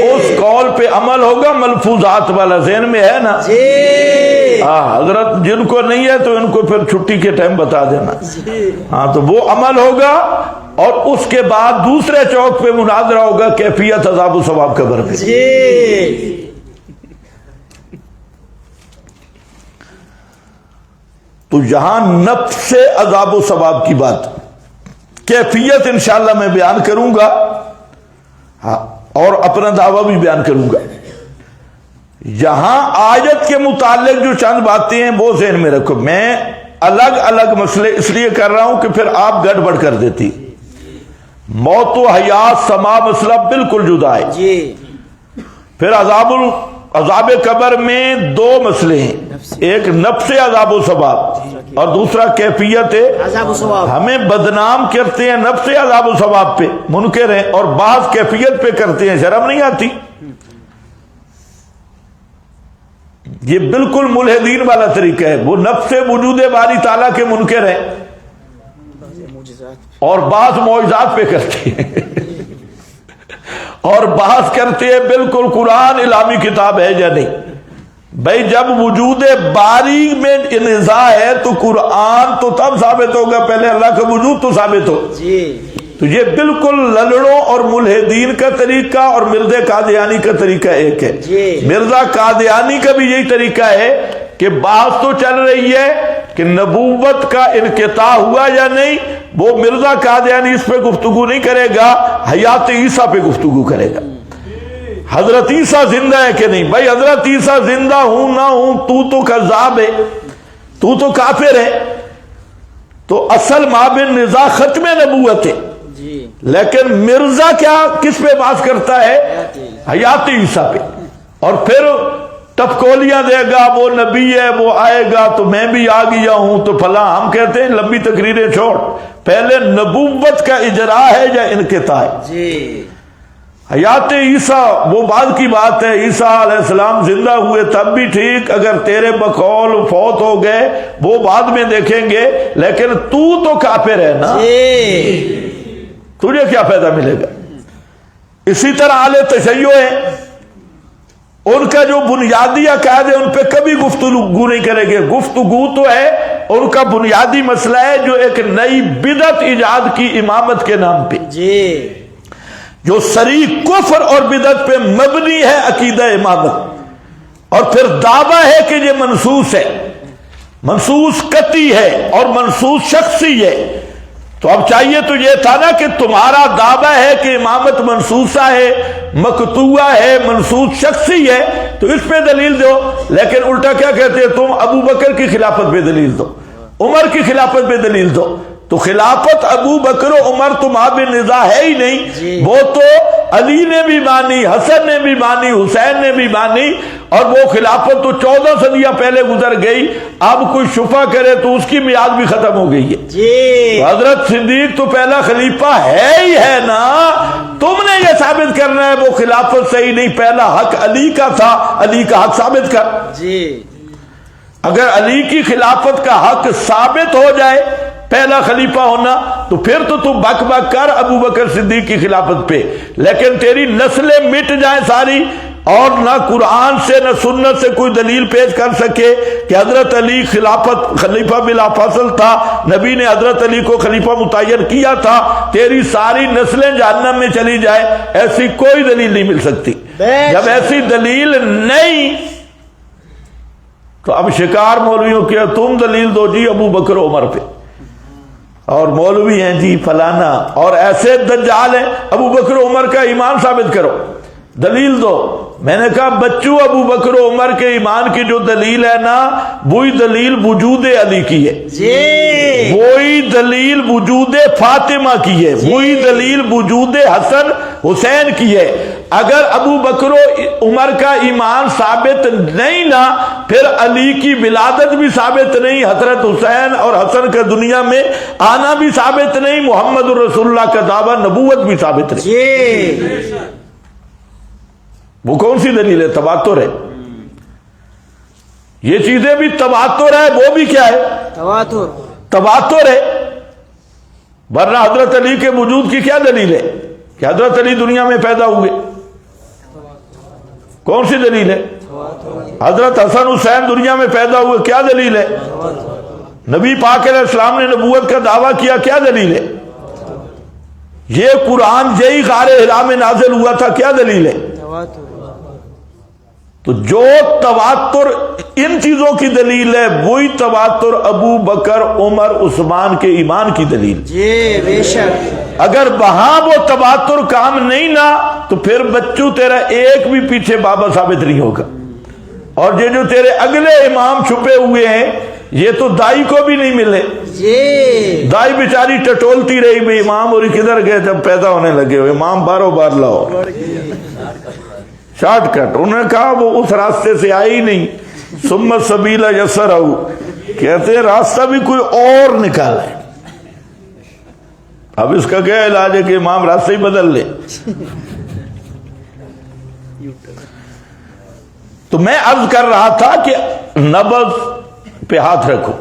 اس قول پہ عمل ہوگا، ملفوظات والا ذہن میں ہے نا؟ حضرت جن کو نہیں ہے تو ان کو پھر چھٹی کے ٹائم بتا دینا۔ ہاں، تو وہ عمل ہوگا، اور اس کے بعد دوسرے چوک پہ مناظرہ ہوگا کیفیت عذاب و ثواب قبر پہ۔ تو یہاں نفس عذاب و ثواب کی بات، کیفیت انشاءاللہ میں بیان کروں گا، ہاں، اور اپنا دعویٰ بھی بیان کروں گا۔ یہاں آیت کے متعلق جو چند باتیں ہیں وہ ذہن میں رکھو، میں الگ الگ مسئلے اس لیے کر رہا ہوں کہ پھر آپ گڑبڑ کر دیتی۔ موت و حیات سما مسئلہ بالکل جدا ہے۔ پھر عذاب قبر میں دو مسئلے ہیں، ایک نفس عذاب و ثواب اور دوسرا کیفیت عذاب و ثواب۔ ہمیں بدنام کرتے ہیں نفس عذاب و ثواب پہ، منکر ہیں، اور بعض کیفیت پہ کرتے ہیں، شرم نہیں آتی؟ یہ بالکل ملحدین والا طریقہ ہے، وہ نفس وجود باری تعالیٰ کے منکر ہیں اور بعض معجزات پہ کرتے ہیں، اور بحث کرتے ہیں بالکل قرآن الہامی کتاب ہے یا نہیں۔ بھائی جب وجود باری میں نزاع ہے تو قرآن تو تب ثابت ہوگا، پہلے اللہ کا وجود تو ثابت ہو۔ تو یہ بالکل للڑوں اور ملحدین کا طریقہ اور مرزا قادیانی کا طریقہ ایک ہے. مرزا قادیانی کا بھی یہی طریقہ ہے کہ بات تو چل رہی ہے کہ نبوت کا انقطاع ہوا یا نہیں، وہ مرزا قادیانی اس پہ گفتگو نہیں کرے گا، حیات عیسیٰ پہ گفتگو کرے گا. حضرت عیسیٰ زندہ ہے کہ نہیں؟ بھائی حضرت عیسیٰ زندہ ہوں نہ ہوں تو کذاب ہے، تو کافر ہے. تو اصل مابن نزاع ختم نبوت ہے. لیکن مرزا کیا کس پہ بات کرتا ہے؟ حیات عیسیٰ پہ. اور پھر ٹپکولیاں دے گا، وہ نبی ہے، وہ آئے گا تو میں بھی آ گیا ہوں تو فلاں. ہم کہتے ہیں لمبی تقریریں چھوڑ، پہلے نبوت کا اجرا ہے یا انقطاع ہے؟ حیات عیسیٰ وہ بعد کی بات ہے. عیسیٰ علیہ السلام زندہ ہوئے تب بھی ٹھیک، اگر تیرے بقول فوت ہو گئے وہ بعد میں دیکھیں گے. لیکن تو کافر ہے نا، تجھے کیا فائدہ ملے گا؟ اسی طرح اہل تشیع ہے، ان کا جو بنیادی عقائد ہے ان پہ کبھی گفتگو نہیں کریں گے. گفتگو تو ہے، ان کا بنیادی مسئلہ ہے جو ایک نئی بدعت ایجاد کی امامت کے نام پہ، جو صریح کفر اور بدعت پہ مبنی ہے عقیدہ امامت. اور پھر دعویٰ ہے کہ یہ منصوص ہے، منصوص قطعی ہے اور منصوص شخصی ہے. تو اب چاہیے تو یہ تھا نا کہ تمہارا دعویٰ ہے کہ امامت منصوصہ ہے، مقطوعہ ہے، منصوص شخصی ہے، تو اس پہ دلیل دو. لیکن الٹا کیا کہتے ہیں تم؟ ابو بکر کی خلافت پہ دلیل دو، عمر کی خلافت پہ دلیل دو. تو خلافت ابو بکر و عمر تو مابن نزاع ہے ہی نہیں. وہ تو علی نے بھی مانی، حسن نے بھی مانی، حسین نے بھی مانی، اور وہ خلافت تو 14 صدیاں پہلے گزر گئی. اب کوئی شفا کرے تو اس کی میعاد بھی ختم ہو گئی ہے. تو حضرت صدیق تو پہلا خلیفہ ہے ہی ہے نا. تم نے یہ ثابت کرنا ہے وہ خلافت صحیح نہیں، پہلا حق علی کا تھا، علی کا حق ثابت کر. اگر علی کی خلافت کا حق ثابت ہو جائے پہلا خلیفہ ہونا، تو پھر تو تم بک بک کر ابو بکر صدیق کی خلافت پہ. لیکن تیری نسلیں مٹ جائیں ساری، اور نہ قرآن سے نہ سنت سے کوئی دلیل پیش کر سکے کہ حضرت علی خلیفہ بلا فصل تھا، نبی نے حضرت علی کو خلیفہ متعین کیا تھا، تیری ساری نسلیں جہنم میں چلی جائے، ایسی کوئی دلیل نہیں مل سکتی. جب ایسی دلیل نہیں تو اب شکار مولویوں کیا تم دلیل دو جی ابو بکر عمر پہ، اور مولوی ہیں جی فلانا، اور ایسے دجال ہیں ابو بکر عمر کا ایمان ثابت کرو، دلیل دو. میں نے کہا بچوں ابو بکر عمر کے ایمان کی جو دلیل ہے نا، وہی دلیل وجود علی کی ہے، وہی دلیل وجود فاطمہ کی ہے، وہی دلیل وجود حسن حسین کی ہے. اگر ابو بکر عمر کا ایمان ثابت نہیں نا، پھر علی کی ولادت بھی ثابت نہیں، حضرت حسین اور حسن کا دنیا میں آنا بھی ثابت نہیں، محمد الرسول اللہ کا دعویٰ نبوت بھی ثابت نہیں. وہ کون سی دلیل ہے؟ تواتر ہے. یہ چیزیں بھی تواتر ہے، وہ بھی کیا ہے؟ تواتر ہے. ورنہ حضرت علی کے وجود کی کیا دلیل ہے کہ حضرت علی دنیا میں پیدا ہوئے؟ کون سی دلیل ہے؟ حضرت حسن حسین دنیا میں پیدا ہوئے، کیا دلیل ہے؟ نبی پاک علیہ السلام نے نبوت کا دعویٰ کیا، کیا دلیل ہے؟ یہ قرآن یہی غار حرا میں نازل ہوا تھا، کیا دلیل ہے؟ تو جو تواتر ان چیزوں کی دلیل ہے، وہی تواتر ابو بکر عمر عثمان کے ایمان کی دلیل. بے شک. اگر وہاں وہ تواتر کام نہیں نا، تو پھر بچوں تیرا ایک بھی پیچھے بابا ثابت نہیں ہوگا. اور یہ جو تیرے اگلے امام چھپے ہوئے ہیں، یہ تو دائی کو بھی نہیں ملے. دائی بیچاری ٹٹولتی رہی بھی امام اور کدھر گئے جب پیدا ہونے لگے ہوئے، امام بارو بار لاؤ، شارٹ کٹ. انہوں نے کہا وہ اس راستے سے آئی نہیں. ثم السبیل یسرہ، کہتے ہیں راستہ بھی کوئی اور نکالا ہے. اب اس کا کیا علاج ہے کہ امام راستہ ہی بدل لے؟ تو میں عرض کر رہا تھا کہ نبض پہ ہاتھ رکھو،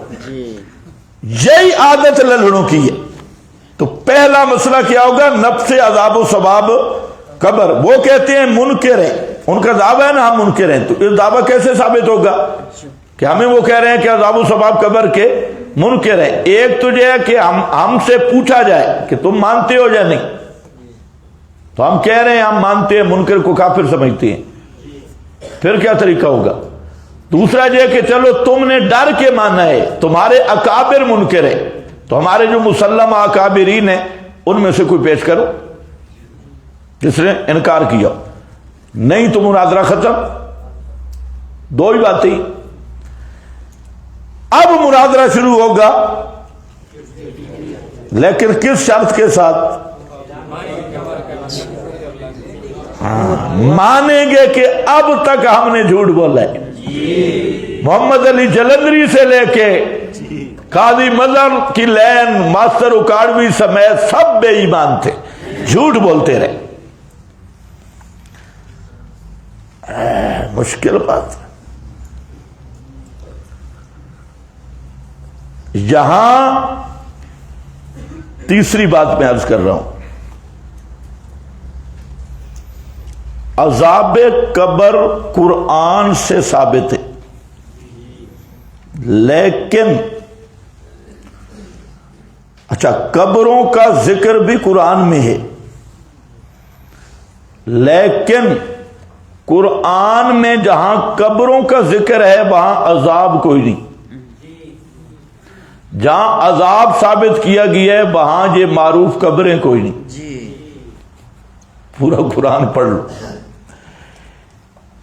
یہی عادت للڑوں کی ہے. تو پہلا مسئلہ کیا ہوگا؟ نفس عذاب و ثواب قبر. وہ کہتے ہیں منکر ہیں، ان کا دعویٰ ہے نا ہم منکر ہیں. تو یہ دعویٰ کیسے ثابت ہوگا کہ ہمیں وہ کہہ رہے ہیں کہ عذاب و ثواب قبر کے؟ منکر ہیں. ایک تو یہ ہے کہ ہم سے پوچھا جائے کہ تم مانتے ہو یا نہیں، تو ہم کہہ رہے ہیں ہم مانتے ہیں، منکر کو کافر سمجھتے ہیں، پھر کیا طریقہ ہوگا؟ دوسرا یہ کہ چلو تم نے ڈر کے مانا ہے، تمہارے اکابر منکر ہے، تو ہمارے جو مسلمہ اکابرین ہیں ان میں سے کوئی پیش کرو جس نے انکار کیا. نہیں تو مناظرہ ختم. دو ہی باتیں. اب مناظرہ شروع ہوگا، لیکن کس شرط کے ساتھ؟ مانیں گے کہ اب تک ہم نے جھوٹ بولا ہے. محمد علی جلندری سے لے کے قاضی مظہر کی لین، ماسٹر اکاڑوی سمیت سب بے ایمان تھے، جھوٹ بولتے رہے. مشکل بات ہے. یہاں تیسری بات میں عرض کر رہا ہوں، عذاب قبر قرآن سے ثابت ہے، لیکن اچھا قبروں کا ذکر بھی قرآن میں ہے، لیکن قرآن میں جہاں قبروں کا ذکر ہے وہاں عذاب کوئی نہیں. جہاں عذاب ثابت کیا گیا ہے وہاں یہ معروف قبریں کوئی نہیں. پورا قرآن پڑھ لو.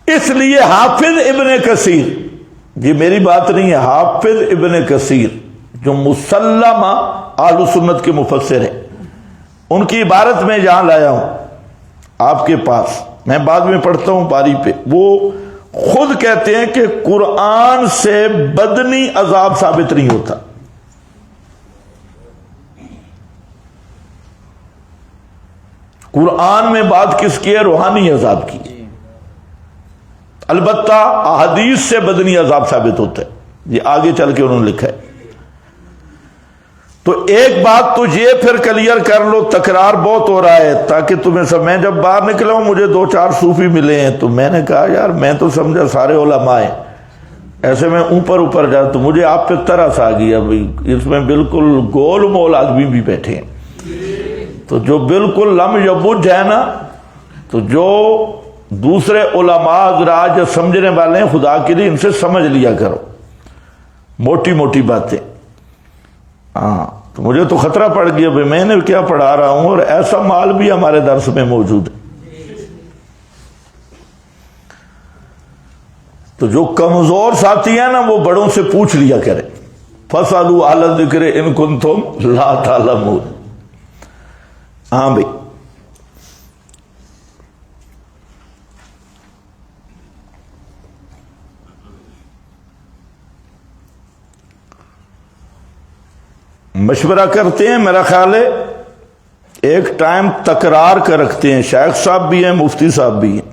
اس لیے حافظ ابن کثیر، یہ میری بات نہیں ہے، حافظ ابن کثیر جو مسلمہ اہل سنت کے مفسر ہیں، ان کی عبارت میں جہاں لایا ہوں آپ کے پاس، میں بعد میں پڑھتا ہوں باری پہ. وہ خود کہتے ہیں کہ قرآن سے بدنی عذاب ثابت نہیں ہوتا. قرآن میں بات کس کی ہے؟ روحانی عذاب کی. البتہ احادیث سے بدنی عذاب ثابت ہوتا ہے، یہ آگے چل کے انہوں نے لکھا ہے. تو ایک بات تو یہ پھر کلیئر کر لو، تکرار بہت ہو رہا ہے تاکہ تمہیں سب. میں جب باہر نکلا ہوں مجھے 2-4 صوفی ملے ہیں، تو میں نے کہا یار میں تو سمجھا سارے علماء ہیں، ایسے میں اوپر جا تو مجھے آپ پہ ترس آ گیا بھائی اس میں بالکل گول مول آدمی بھی بیٹھے ہیں. تو جو بالکل لم یبج ہے نا، تو جو دوسرے علماء حضرات جو سمجھنے والے ہیں خدا کے لیے ان سے سمجھ لیا کرو موٹی موٹی باتیں. ہاں تو مجھے تو خطرہ پڑ گیا بھائی میں نے کیا پڑھا رہا ہوں، اور ایسا مال بھی ہمارے درس میں موجود ہے. تو جو کمزور ساتھی ہیں نا وہ بڑوں سے پوچھ لیا کرے. فَاسْأَلُوا أَهْلَ الذِّكْرِ إِن كُنتُمْ لَا تَعْلَمُونَ. ہاں بھائی مشورہ کرتے ہیں، میرا خیال ہے ایک ٹائم تکرار کا رکھتے ہیں، شیخ صاحب بھی ہیں مفتی صاحب بھی ہیں.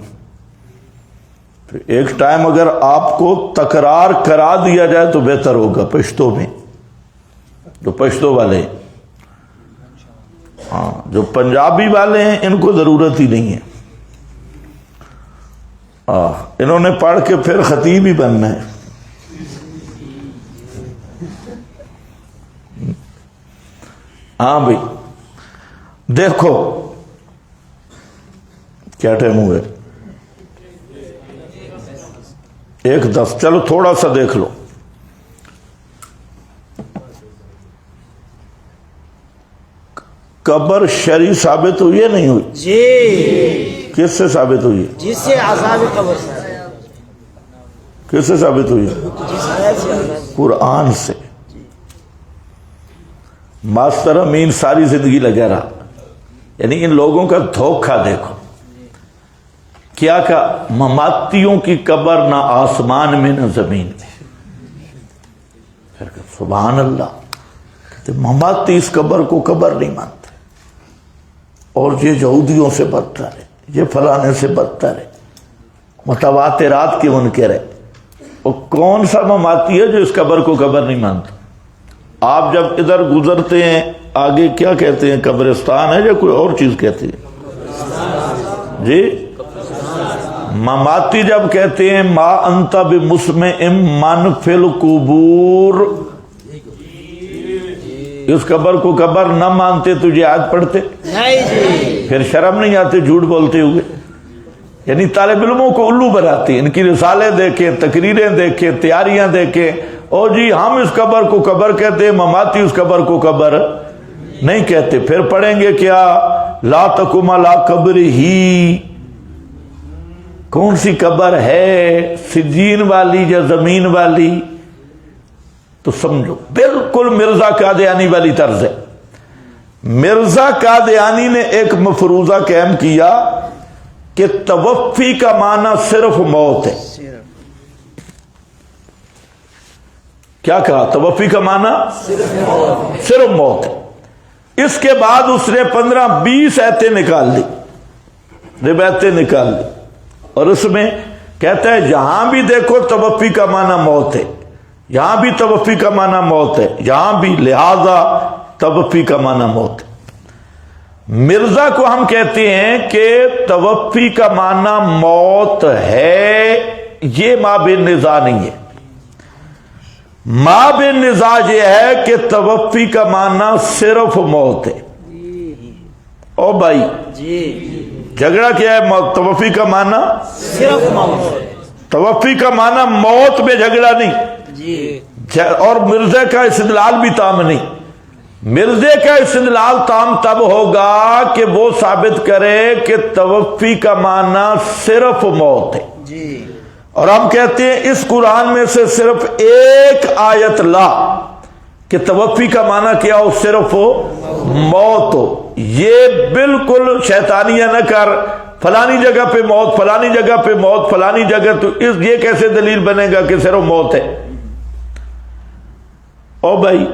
تو ایک ٹائم اگر آپ کو تکرار کرا دیا جائے تو بہتر ہوگا. پشتو میں جو پشتو والے ہیں، ہاں جو پنجابی والے ہیں ان کو ضرورت ہی نہیں ہے. انہوں نے پڑھ کے پھر خطیب ہی بننا ہے. ہاں بھائی دیکھو کیا ٹائم ہوئے 1:10. چلو تھوڑا سا دیکھ لو. قبر شرعی ثابت ہوئی ہے نہیں ہوئی؟ جی. کس سے ثابت ہوئی ہے؟ جس سے عذاب قبر سے. کس سے ثابت ہوئی ہے؟ قرآن سے. ماسٹر امین ساری زندگی لگا رہا، یعنی ان لوگوں کا دھوکہ دیکھو. کیا کہا؟ مماتیوں کی قبر نہ آسمان میں نہ زمین میں. پھر کہا سبحان اللہ، کہتے مماتی اس قبر کو قبر نہیں مانتے، اور یہ یہودیوں سے بدتر ہے، یہ فلانے سے بدتر ہے، متواترات کے منکر ہے. اور کون سا مماتی ہے جو اس قبر کو قبر نہیں مانتا؟ آپ جب ادھر گزرتے ہیں آگے کیا کہتے ہیں؟ قبرستان ہے یا کوئی اور چیز کہتے ہیں؟ جی مماتی جب کہتے ہیں ما انت بمسمع من فی القبور، اس قبر کو قبر نہ مانتے تجھے آج پڑھتے؟ نہیں جی. پھر شرم نہیں آتے جھوٹ بولتے ہوئے؟ یعنی طالب علموں کو الو بناتی، ان کی رسالے دیکھیں، تقریریں دیکھیں، تیاریاں دیکھیں، او جی ہم اس قبر کو قبر کہتے ہیں، مماتی اس قبر کو قبر نہیں کہتے. پھر پڑھیں گے کیا؟ لا تقم علی قبر ہی، کون سی قبر ہے، سجین والی یا زمین والی؟ تو سمجھو بالکل مرزا قادیانی والی طرز ہے. مرزا قادیانی نے ایک مفروضہ قائم کیا کہ توفی کا معنی صرف موت ہے. کیا کہا؟ توفی کا معنی صرف موت ہے. اس کے بعد اس نے 15-20 ایتیں نکال دی، روایتیں نکال دی، اور اس میں کہتا ہے جہاں بھی دیکھو توفی کا معنی موت ہے، یہاں بھی توفی کا معنی موت ہے، یہاں بھی، لہذا توفی کا معنی موت ہے. مرزا کو ہم کہتے ہیں کہ توفی کا معنی موت ہے، یہ مابین نزاع نہیں ہے. مابین نزاع یہ ہے کہ توفی کا معنی صرف موت ہے. او بھائی جھگڑا کیا ہے؟ توفی کا معنی صرف موت. توفی کا معنی موت میں جھگڑا نہیں، اور مرزا کا استدلال بھی تام نہیں. مرزے کا استدلال تام تب ہوگا کہ وہ ثابت کرے کہ توفی کا معنی صرف موت ہے. اور ہم کہتے ہیں اس قرآن میں سے صرف ایک آیت لا کہ توفی کا معنی کیا ہو، صرف ہو موت ہو. یہ بالکل شیطانیہ نہ کر، فلانی جگہ پہ موت، فلانی جگہ پہ موت، فلانی جگہ، تو یہ کیسے دلیل بنے گا کہ صرف موت ہے؟ او بھائی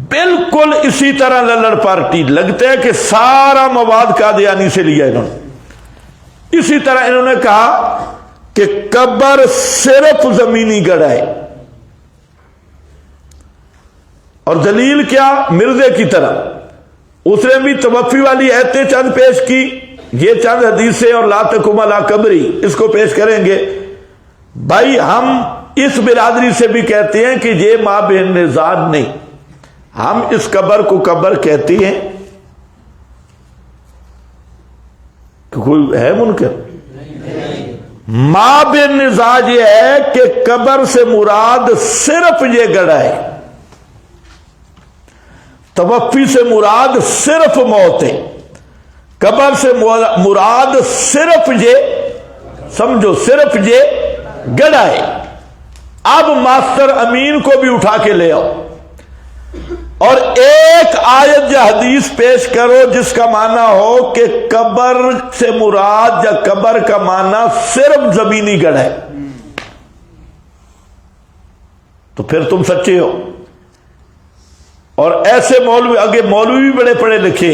بالکل اسی طرح للڑ پارٹی لگتا ہے کہ سارا مواد قادیانی سے لیا انہوں نے. اسی طرح انہوں نے کہا کہ قبر صرف زمینی گڑھ ہے، اور دلیل کیا؟ مرزے کی طرح اس نے بھی توفی والی ایتیں چند پیش کی، یہ چند حدیثیں اور لا تقم علی قبری اس کو پیش کریں گے. بھائی ہم اس برادری سے بھی کہتے ہیں کہ یہ مابین نزاع نہیں، ہم اس قبر کو قبر کہتے ہیں. کوئی ہے منکر؟ مابین نزاع یہ ہے کہ قبر سے مراد صرف یہ گڑھا ہے، توفی سے مراد صرف موت ہے، قبر سے مراد صرف یہ، سمجھو صرف یہ گڑھا ہے. اب ماسٹر امین کو بھی اٹھا کے لے آؤ اور ایک آیت یا حدیث پیش کرو جس کا معنی ہو کہ قبر سے مراد یا قبر کا معنی صرف زمینی گڑھ ہے، تو پھر تم سچے ہو. اور ایسے مولوی، آگے مولوی بھی بڑے پڑھے لکھے،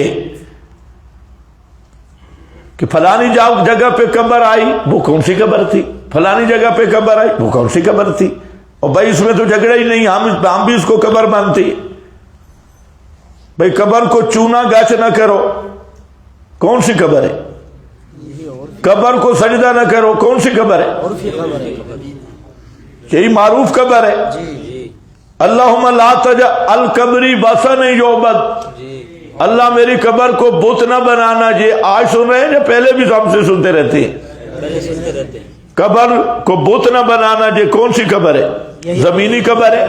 کہ فلانی جگہ پہ قبر آئی، وہ کون سی قبر تھی؟ فلانی جگہ پہ قبر آئی، وہ کون سی قبر تھی؟ اور بھائی اس میں تو جھگڑا ہی نہیں، ہم بھی اس کو قبر مانتے ہیں. بھائی قبر کو چونا گاچ نہ کرو، کون سی قبر ہے؟ قبر کو سجدہ نہ کرو، کون سی قبر ہے؟ یہی معروف قبر ہے. اللہم لا تجعل قبری وثن یعبد، اللہ میری قبر کو بت نہ بنانا. یہ آج سن رہے ہیں یا پہلے بھی ہم سے سنتے رہتے ہیں؟ قبر کو بت نہ بنانا، یہ کون سی قبر ہے؟ زمینی قبر ہے.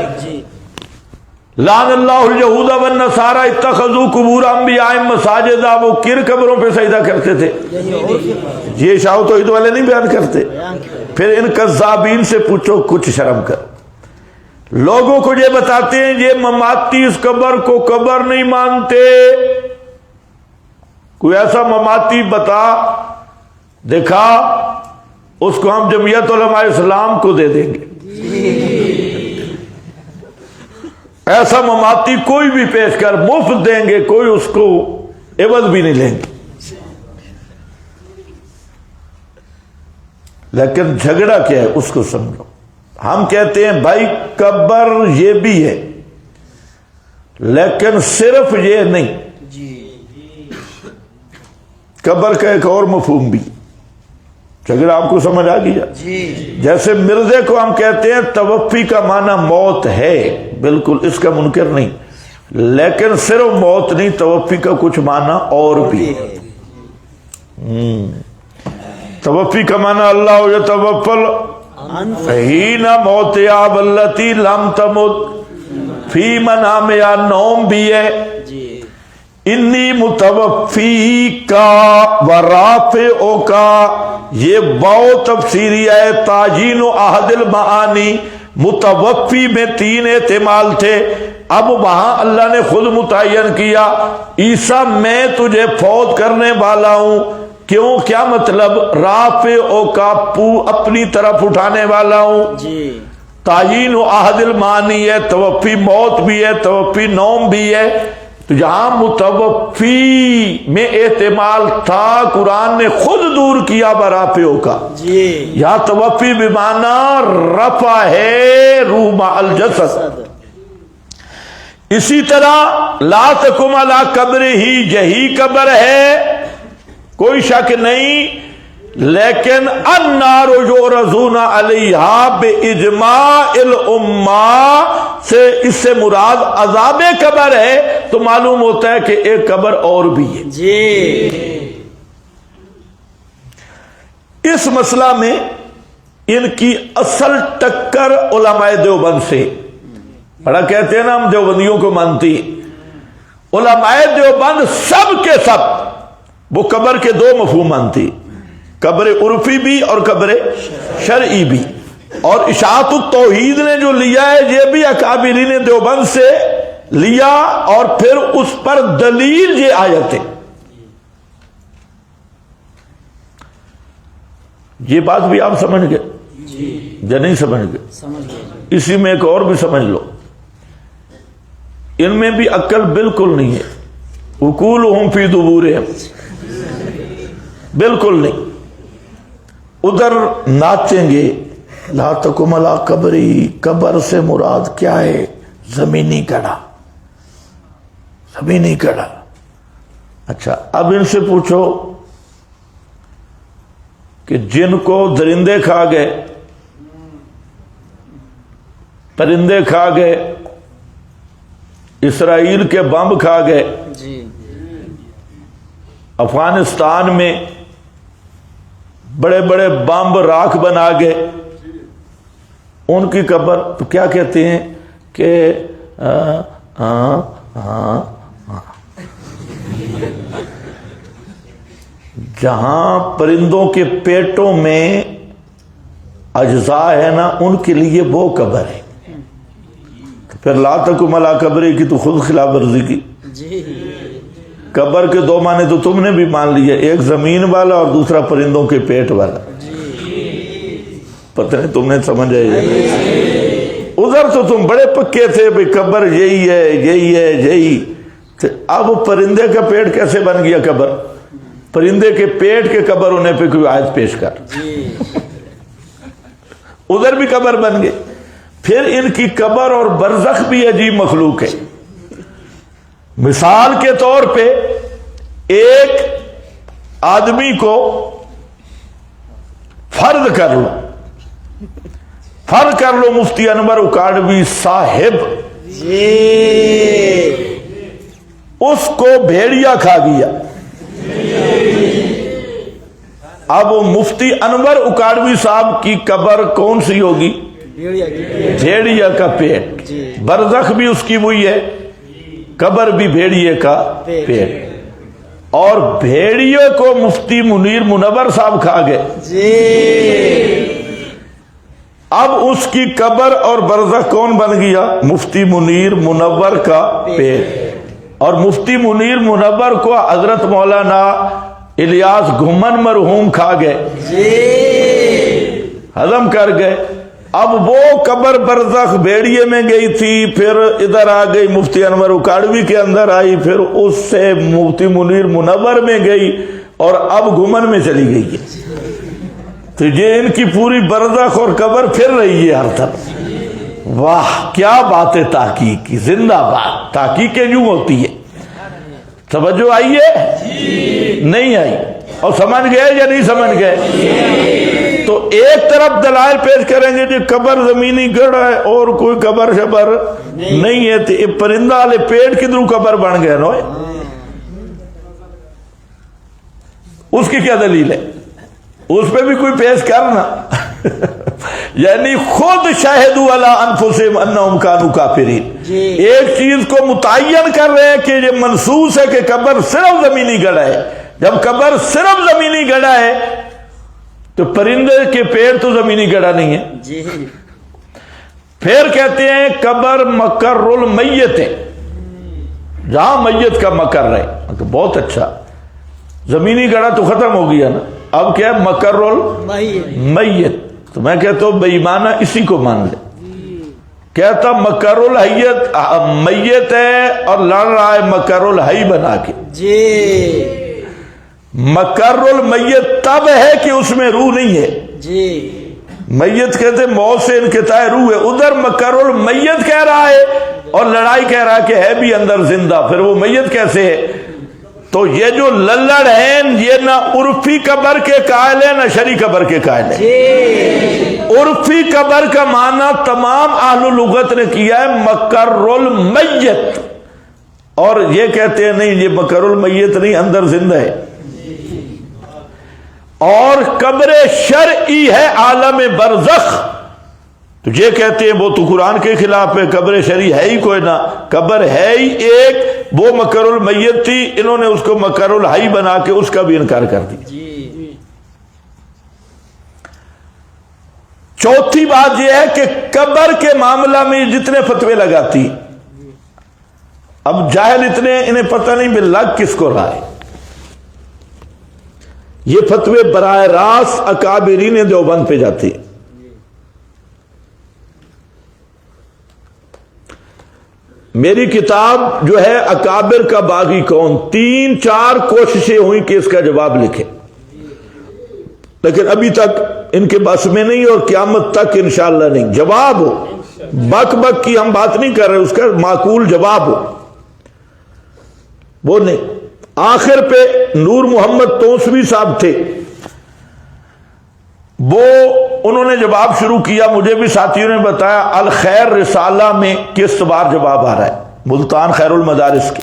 لعن اللہ الیہود والنصارى اتخذوا قبور انبیاء مساجدا، وہ کن قبروں پہ سجدہ کرتے تھے؟ یہ شاہ توحید والے نہیں بیان کرتے. پھر ان کذابین سے پوچھو، کچھ شرم کر. لوگوں کو یہ بتاتے ہیں یہ مماتی اس قبر کو قبر نہیں مانتے. کوئی ایسا مماتی بتا دکھا، اس کو ہم جمعیت علماء اسلام کو دے دیں گے. ایسا مماتی کوئی بھی پیش کر، مفت دیں گے، کوئی اس کو عوض بھی نہیں لیں گے. لیکن جھگڑا کیا ہے اس کو سمجھو. ہم کہتے ہیں بھائی قبر یہ بھی ہے لیکن صرف یہ نہیں، قبر کا ایک اور مفہوم بھی. جھگڑا آپ کو سمجھ آ گیا؟ جیسے مرزے کو ہم کہتے ہیں توفی کا معنی موت ہے، بالکل اس کا منکر نہیں. لیکن صرف موت نہیں، توفی کا کچھ معنی اور بھی ہے۔ توفی کا معنی اللہ یتوفل حین موتہا واللتی لم تمت فی منامہا، نوم بھی ہے۔ انی متوفی کا ورافعو کا، یہ واو تفسیری ہے، تاجین و احد المعانی۔ متوفی میں 3 احتمال تھے، اب وہاں اللہ نے خود متعین کیا، عیسیٰ میں تجھے فوت کرنے والا ہوں۔ کیوں؟ کیا مطلب؟ رافعو کا، اپنی طرف اٹھانے والا ہوں۔ تعیین و احد المعانی ہے، توفی موت بھی ہے، توفی نوم بھی ہے۔ تو جہاں متوفی میں احتمال تھا، قرآن نے خود دور کیا برافعو کا۔ یہاں توفی بمعنی رفع ہے، روح مع الجسد۔ اسی طرح لا تقم علی قبرہ، یہی قبر ہے، کوئی شک نہیں، لیکن النار یعرضون علیہا باجماع الامہ سے، اس سے مراد عذاب قبر ہے، تو معلوم ہوتا ہے کہ ایک قبر اور بھی ہے۔ اس مسئلہ میں ان کی اصل ٹکر علماء دیوبند سے، بڑا کہتے ہیں نا ہم دیوبندیوں کو مانتی، علماء دیوبند سب کے سب وہ قبر کے 2 مفہوم مانتی، قبر عرفی بھی اور قبر شرعی بھی۔ اور اشاعت التوحید نے جو لیا ہے یہ بھی اکابرین دیوبند سے لیا، اور پھر اس پر دلیل یہ آیت ہے۔ یہ بات بھی آپ سمجھ گئے یا نہیں سمجھ گئے؟ اسی میں ایک اور بھی سمجھ لو، ان میں بھی عقل بالکل نہیں ہے۔ عقولہم فی دبورہم، بالکل نہیں۔ ادھر ناچیں گے لا تقم علی قبری، قبر سے مراد کیا ہے؟ زمینی گڑھا، زمینی گڑھا۔ اچھا اب ان سے پوچھو کہ جن کو درندے کھا گئے، پرندے کھا گئے، اسرائیل کے بم کھا گئے، افغانستان میں بڑے بڑے بم راکھ بنا گئے، ان کی قبر تو کیا کہتے ہیں کہ جہاں پرندوں کے پیٹوں میں اجزاء ہے نا، ان کے لیے وہ قبر ہے۔ پھر لا تقم علی قبری کی تو خود خلاف ورزی کی۔ قبر کے 2 معنی تو تم نے بھی مان لیے، ایک زمین والا اور دوسرا پرندوں کے پیٹ والا۔ پتہ نہیں تم نے سمجھا ہے؟ ادھر تو تم بڑے پکے تھے بھئی قبر یہی ہے، یہی ہے، یہی۔ اب پرندے کا پیٹ کیسے بن گیا قبر؟ پرندے کے پیٹ کے قبر ہونے پہ کوئی آیت پیش کر۔ ادھر بھی قبر بن گئے۔ پھر ان کی قبر اور برزخ بھی عجیب مخلوق ہے۔ مثال کے طور پہ ایک آدمی کو فرض کر لو مفتی انور اکاڑوی صاحب، اس کو بھیڑیا کھا گیا۔ اب مفتی انور اکاڑوی صاحب کی قبر کون سی ہوگی؟ بھیڑیا کا پیٹ۔ برزخ بھی اس کی وہی ہے، قبر بھی بھیڑیے کا پیٹ۔ اور بھیڑیے کو مفتی منیر منور صاحب کھا گئے۔ اب اس کی قبر اور برزخ کون بن گیا؟ مفتی منیر منور کا پیٹ۔ اور مفتی منیر منور کو حضرت مولانا الیاس گھمن مرحوم کھا گئے، ہضم کر گئے۔ اب وہ قبر برزخ بھیڑیے میں گئی تھی، پھر ادھر آ گئی مفتی انور اکاڑوی کے اندر آئی، پھر اس سے مفتی منیر منور میں گئی، اور اب گھمن میں چلی گئی ہے۔ تو یہ ان کی پوری برزخ اور قبر پھر رہی ہے ہر طرف۔ واہ کیا بات ہے تحقیق کی، زندہ باد۔ تحقیقیں یوں ہوتی ہے۔ توجہ آئی ہے؟ نہیں آئی؟ اور سمجھ گئے یا نہیں سمجھ گئے؟ تو ایک طرف دلائل پیش کریں گے جی قبر زمینی گڑھ ہے اور کوئی قبر شبر نہیں ہے، تو یہ پرندہ والے پیٹ کدھروں قبر بن گئے نا، اس کی کیا دلیل ہے؟ اس پہ بھی کوئی پیش کرنا یعنی خود شاہدوا علی انفسہم انہم کانوا کافرین، ایک چیز کو متعین کر رہے ہیں کہ یہ منصوص ہے کہ قبر صرف زمینی گڑھا ہے۔ جب قبر صرف زمینی گڑھا ہے تو پرندے کے پیر تو زمینی گڑھا نہیں ہے۔ پھر کہتے ہیں قبر مقر المیت ہے، جہاں میت کا مقر رہے، تو بہت اچھا، زمینی گڑھا تو ختم ہو گیا نا، اب کیا ہے مقر المیت۔ تو میں کہتا ہوں بے ایمانہ اسی کو مان لے، کہتا مقر الحیت میت ہے اور لڑ رہا ہے مقر الحی بنا کے۔ مقر المیت تب ہے کہ اس میں روح نہیں ہے، میت کہتے موت سے انقطاع روح ہے، ادھر مقر المیت کہہ رہا ہے اور لڑائی کہہ رہا ہے کہ ہے بھی اندر زندہ، پھر وہ میت کیسے ہے؟ تو یہ جو للڑ ہیں یہ نہ عرفی قبر کے قائل ہیں نہ شرعی قبر کے قائل ہیں۔ عرفی قبر کا معنی تمام اہل لغت نے کیا ہے مقر المیت، اور یہ کہتے ہیں نہیں یہ مقر المیت نہیں، اندر زندہ ہے۔ اور قبر شرعی ہے عالم برزخ، تو یہ کہتے ہیں وہ تو قرآن کے خلاف ہے، قبر شرعی ہے ہی کوئی نہ، قبر ہے ہی ایک، وہ مقر المیت تھی، انہوں نے اس کو مقر الحی بنا کے اس کا بھی انکار کر دیا۔ چوتھی بات یہ ہے کہ قبر کے معاملہ میں جتنے فتوے لگاتی، اب جاہل اتنے انہیں پتہ نہیں بھی لگ کس کو رہا ہے، یہ فتوے براہ راست اکابرین دیوبند پہ جاتے ہیں۔ میری کتاب جو ہے اکابر کا باغی کون، 3-4 کوششیں ہوئی کہ اس کا جواب لکھے، لیکن ابھی تک ان کے بس میں نہیں، اور قیامت تک انشاءاللہ نہیں۔ جواب ہو، بک بک کی ہم بات نہیں کر رہے، اس کا معقول جواب ہو، وہ نہیں۔ آخر پہ نور محمد توسوی صاحب تھے، وہ انہوں نے جواب شروع کیا، مجھے بھی ساتھیوں نے بتایا الخیر رسالہ میں قسط وار جواب آ رہا ہے، ملتان خیر المدارس کے۔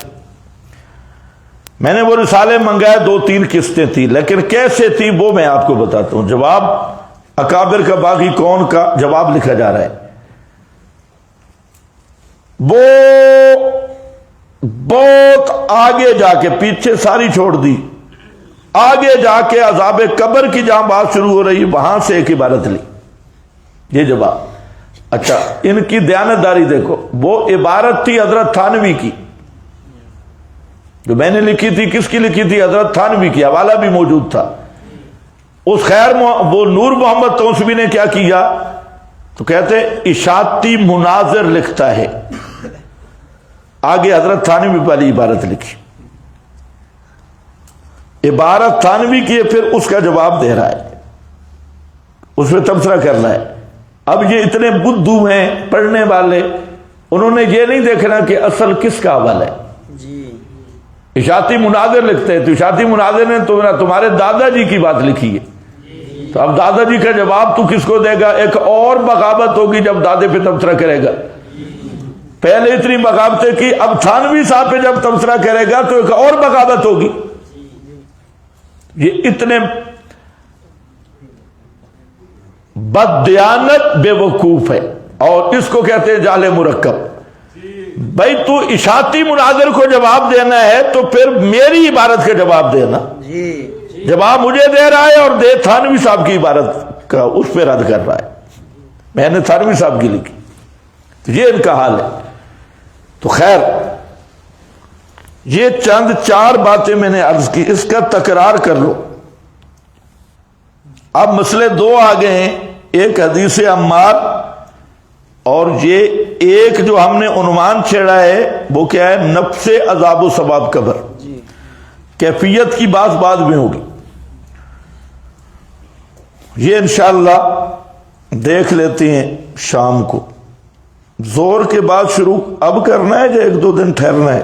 میں نے وہ رسالے منگائے، 2-3 قسطیں تھی، لیکن کیسے تھی وہ میں آپ کو بتاتا ہوں۔ جواب اکابر کا باغی کون کا جواب لکھا جا رہا ہے، وہ بہت آگے جا کے، پیچھے ساری چھوڑ دی، آگے جا کے عذاب قبر کی جہاں بات شروع ہو رہی وہاں سے ایک عبارت لی، یہ جواب۔ اچھا ان کی دیانتداری دیکھو، وہ عبارت تھی حضرت تھانوی کی، جو میں نے لکھی تھی، کس کی لکھی تھی؟ حضرت تھانوی کی، حوالہ بھی موجود تھا۔ اس خیر وہ نور محمد توسوی نے کیا کیا، تو کہتے اشاعتی مناظر لکھتا ہے، آگے حضرت تھانوی والی عبارت لکھی، عبارت تھانوی کی ہے، پھر اس کا جواب دے رہا ہے، اس میں تبصرہ کرنا ہے۔ اب یہ اتنے بدھو ہیں پڑھنے والے، انہوں نے یہ نہیں دیکھنا کہ اصل کس کا حوالہ ہے۔ اشاعتی مناظر لکھتے ہیں، تو اشاعتی مناظر نے تمہارے دادا جی کی بات لکھی ہے، تو اب دادا جی کا جواب تو کس کو دے گا؟ ایک اور بغاوت ہوگی جب دادے پہ تبصرہ کرے گا، پہلے اتنی بغاوتیں کی، اب تھانوی صاحب پہ جب تبصرہ کرے گا تو ایک اور بغاوت ہوگی۔ یہ اتنے بددیانت بے وقوف ہے، اور اس کو کہتے ہیں جال مرکب۔ بھائی تو اشاعتی مناظر کو جواب دینا ہے تو پھر میری عبارت کا جواب دینا، جواب مجھے دے رہا ہے اور دے تھانوی صاحب کی عبارت کا، اس پہ رد کر رہا ہے، میں نے تھانوی صاحب کی لکھی، تو یہ ان کا حال ہے۔ تو خیر یہ چند 4 باتیں میں نے عرض کی، اس کا تکرار کر لو۔ اب مسئلے 2 آ گئے ہیں، ایک حدیث عمار، اور یہ ایک جو ہم نے عنوان چھیڑا ہے وہ کیا ہے؟ نفس عذاب و ثواب قبر۔ کیفیت کی بات بعد میں ہوگی، یہ انشاءاللہ دیکھ لیتے ہیں شام کو، زور کے بعد شروع اب کرنا ہے یا 1-2 دن ٹھہرنا ہے؟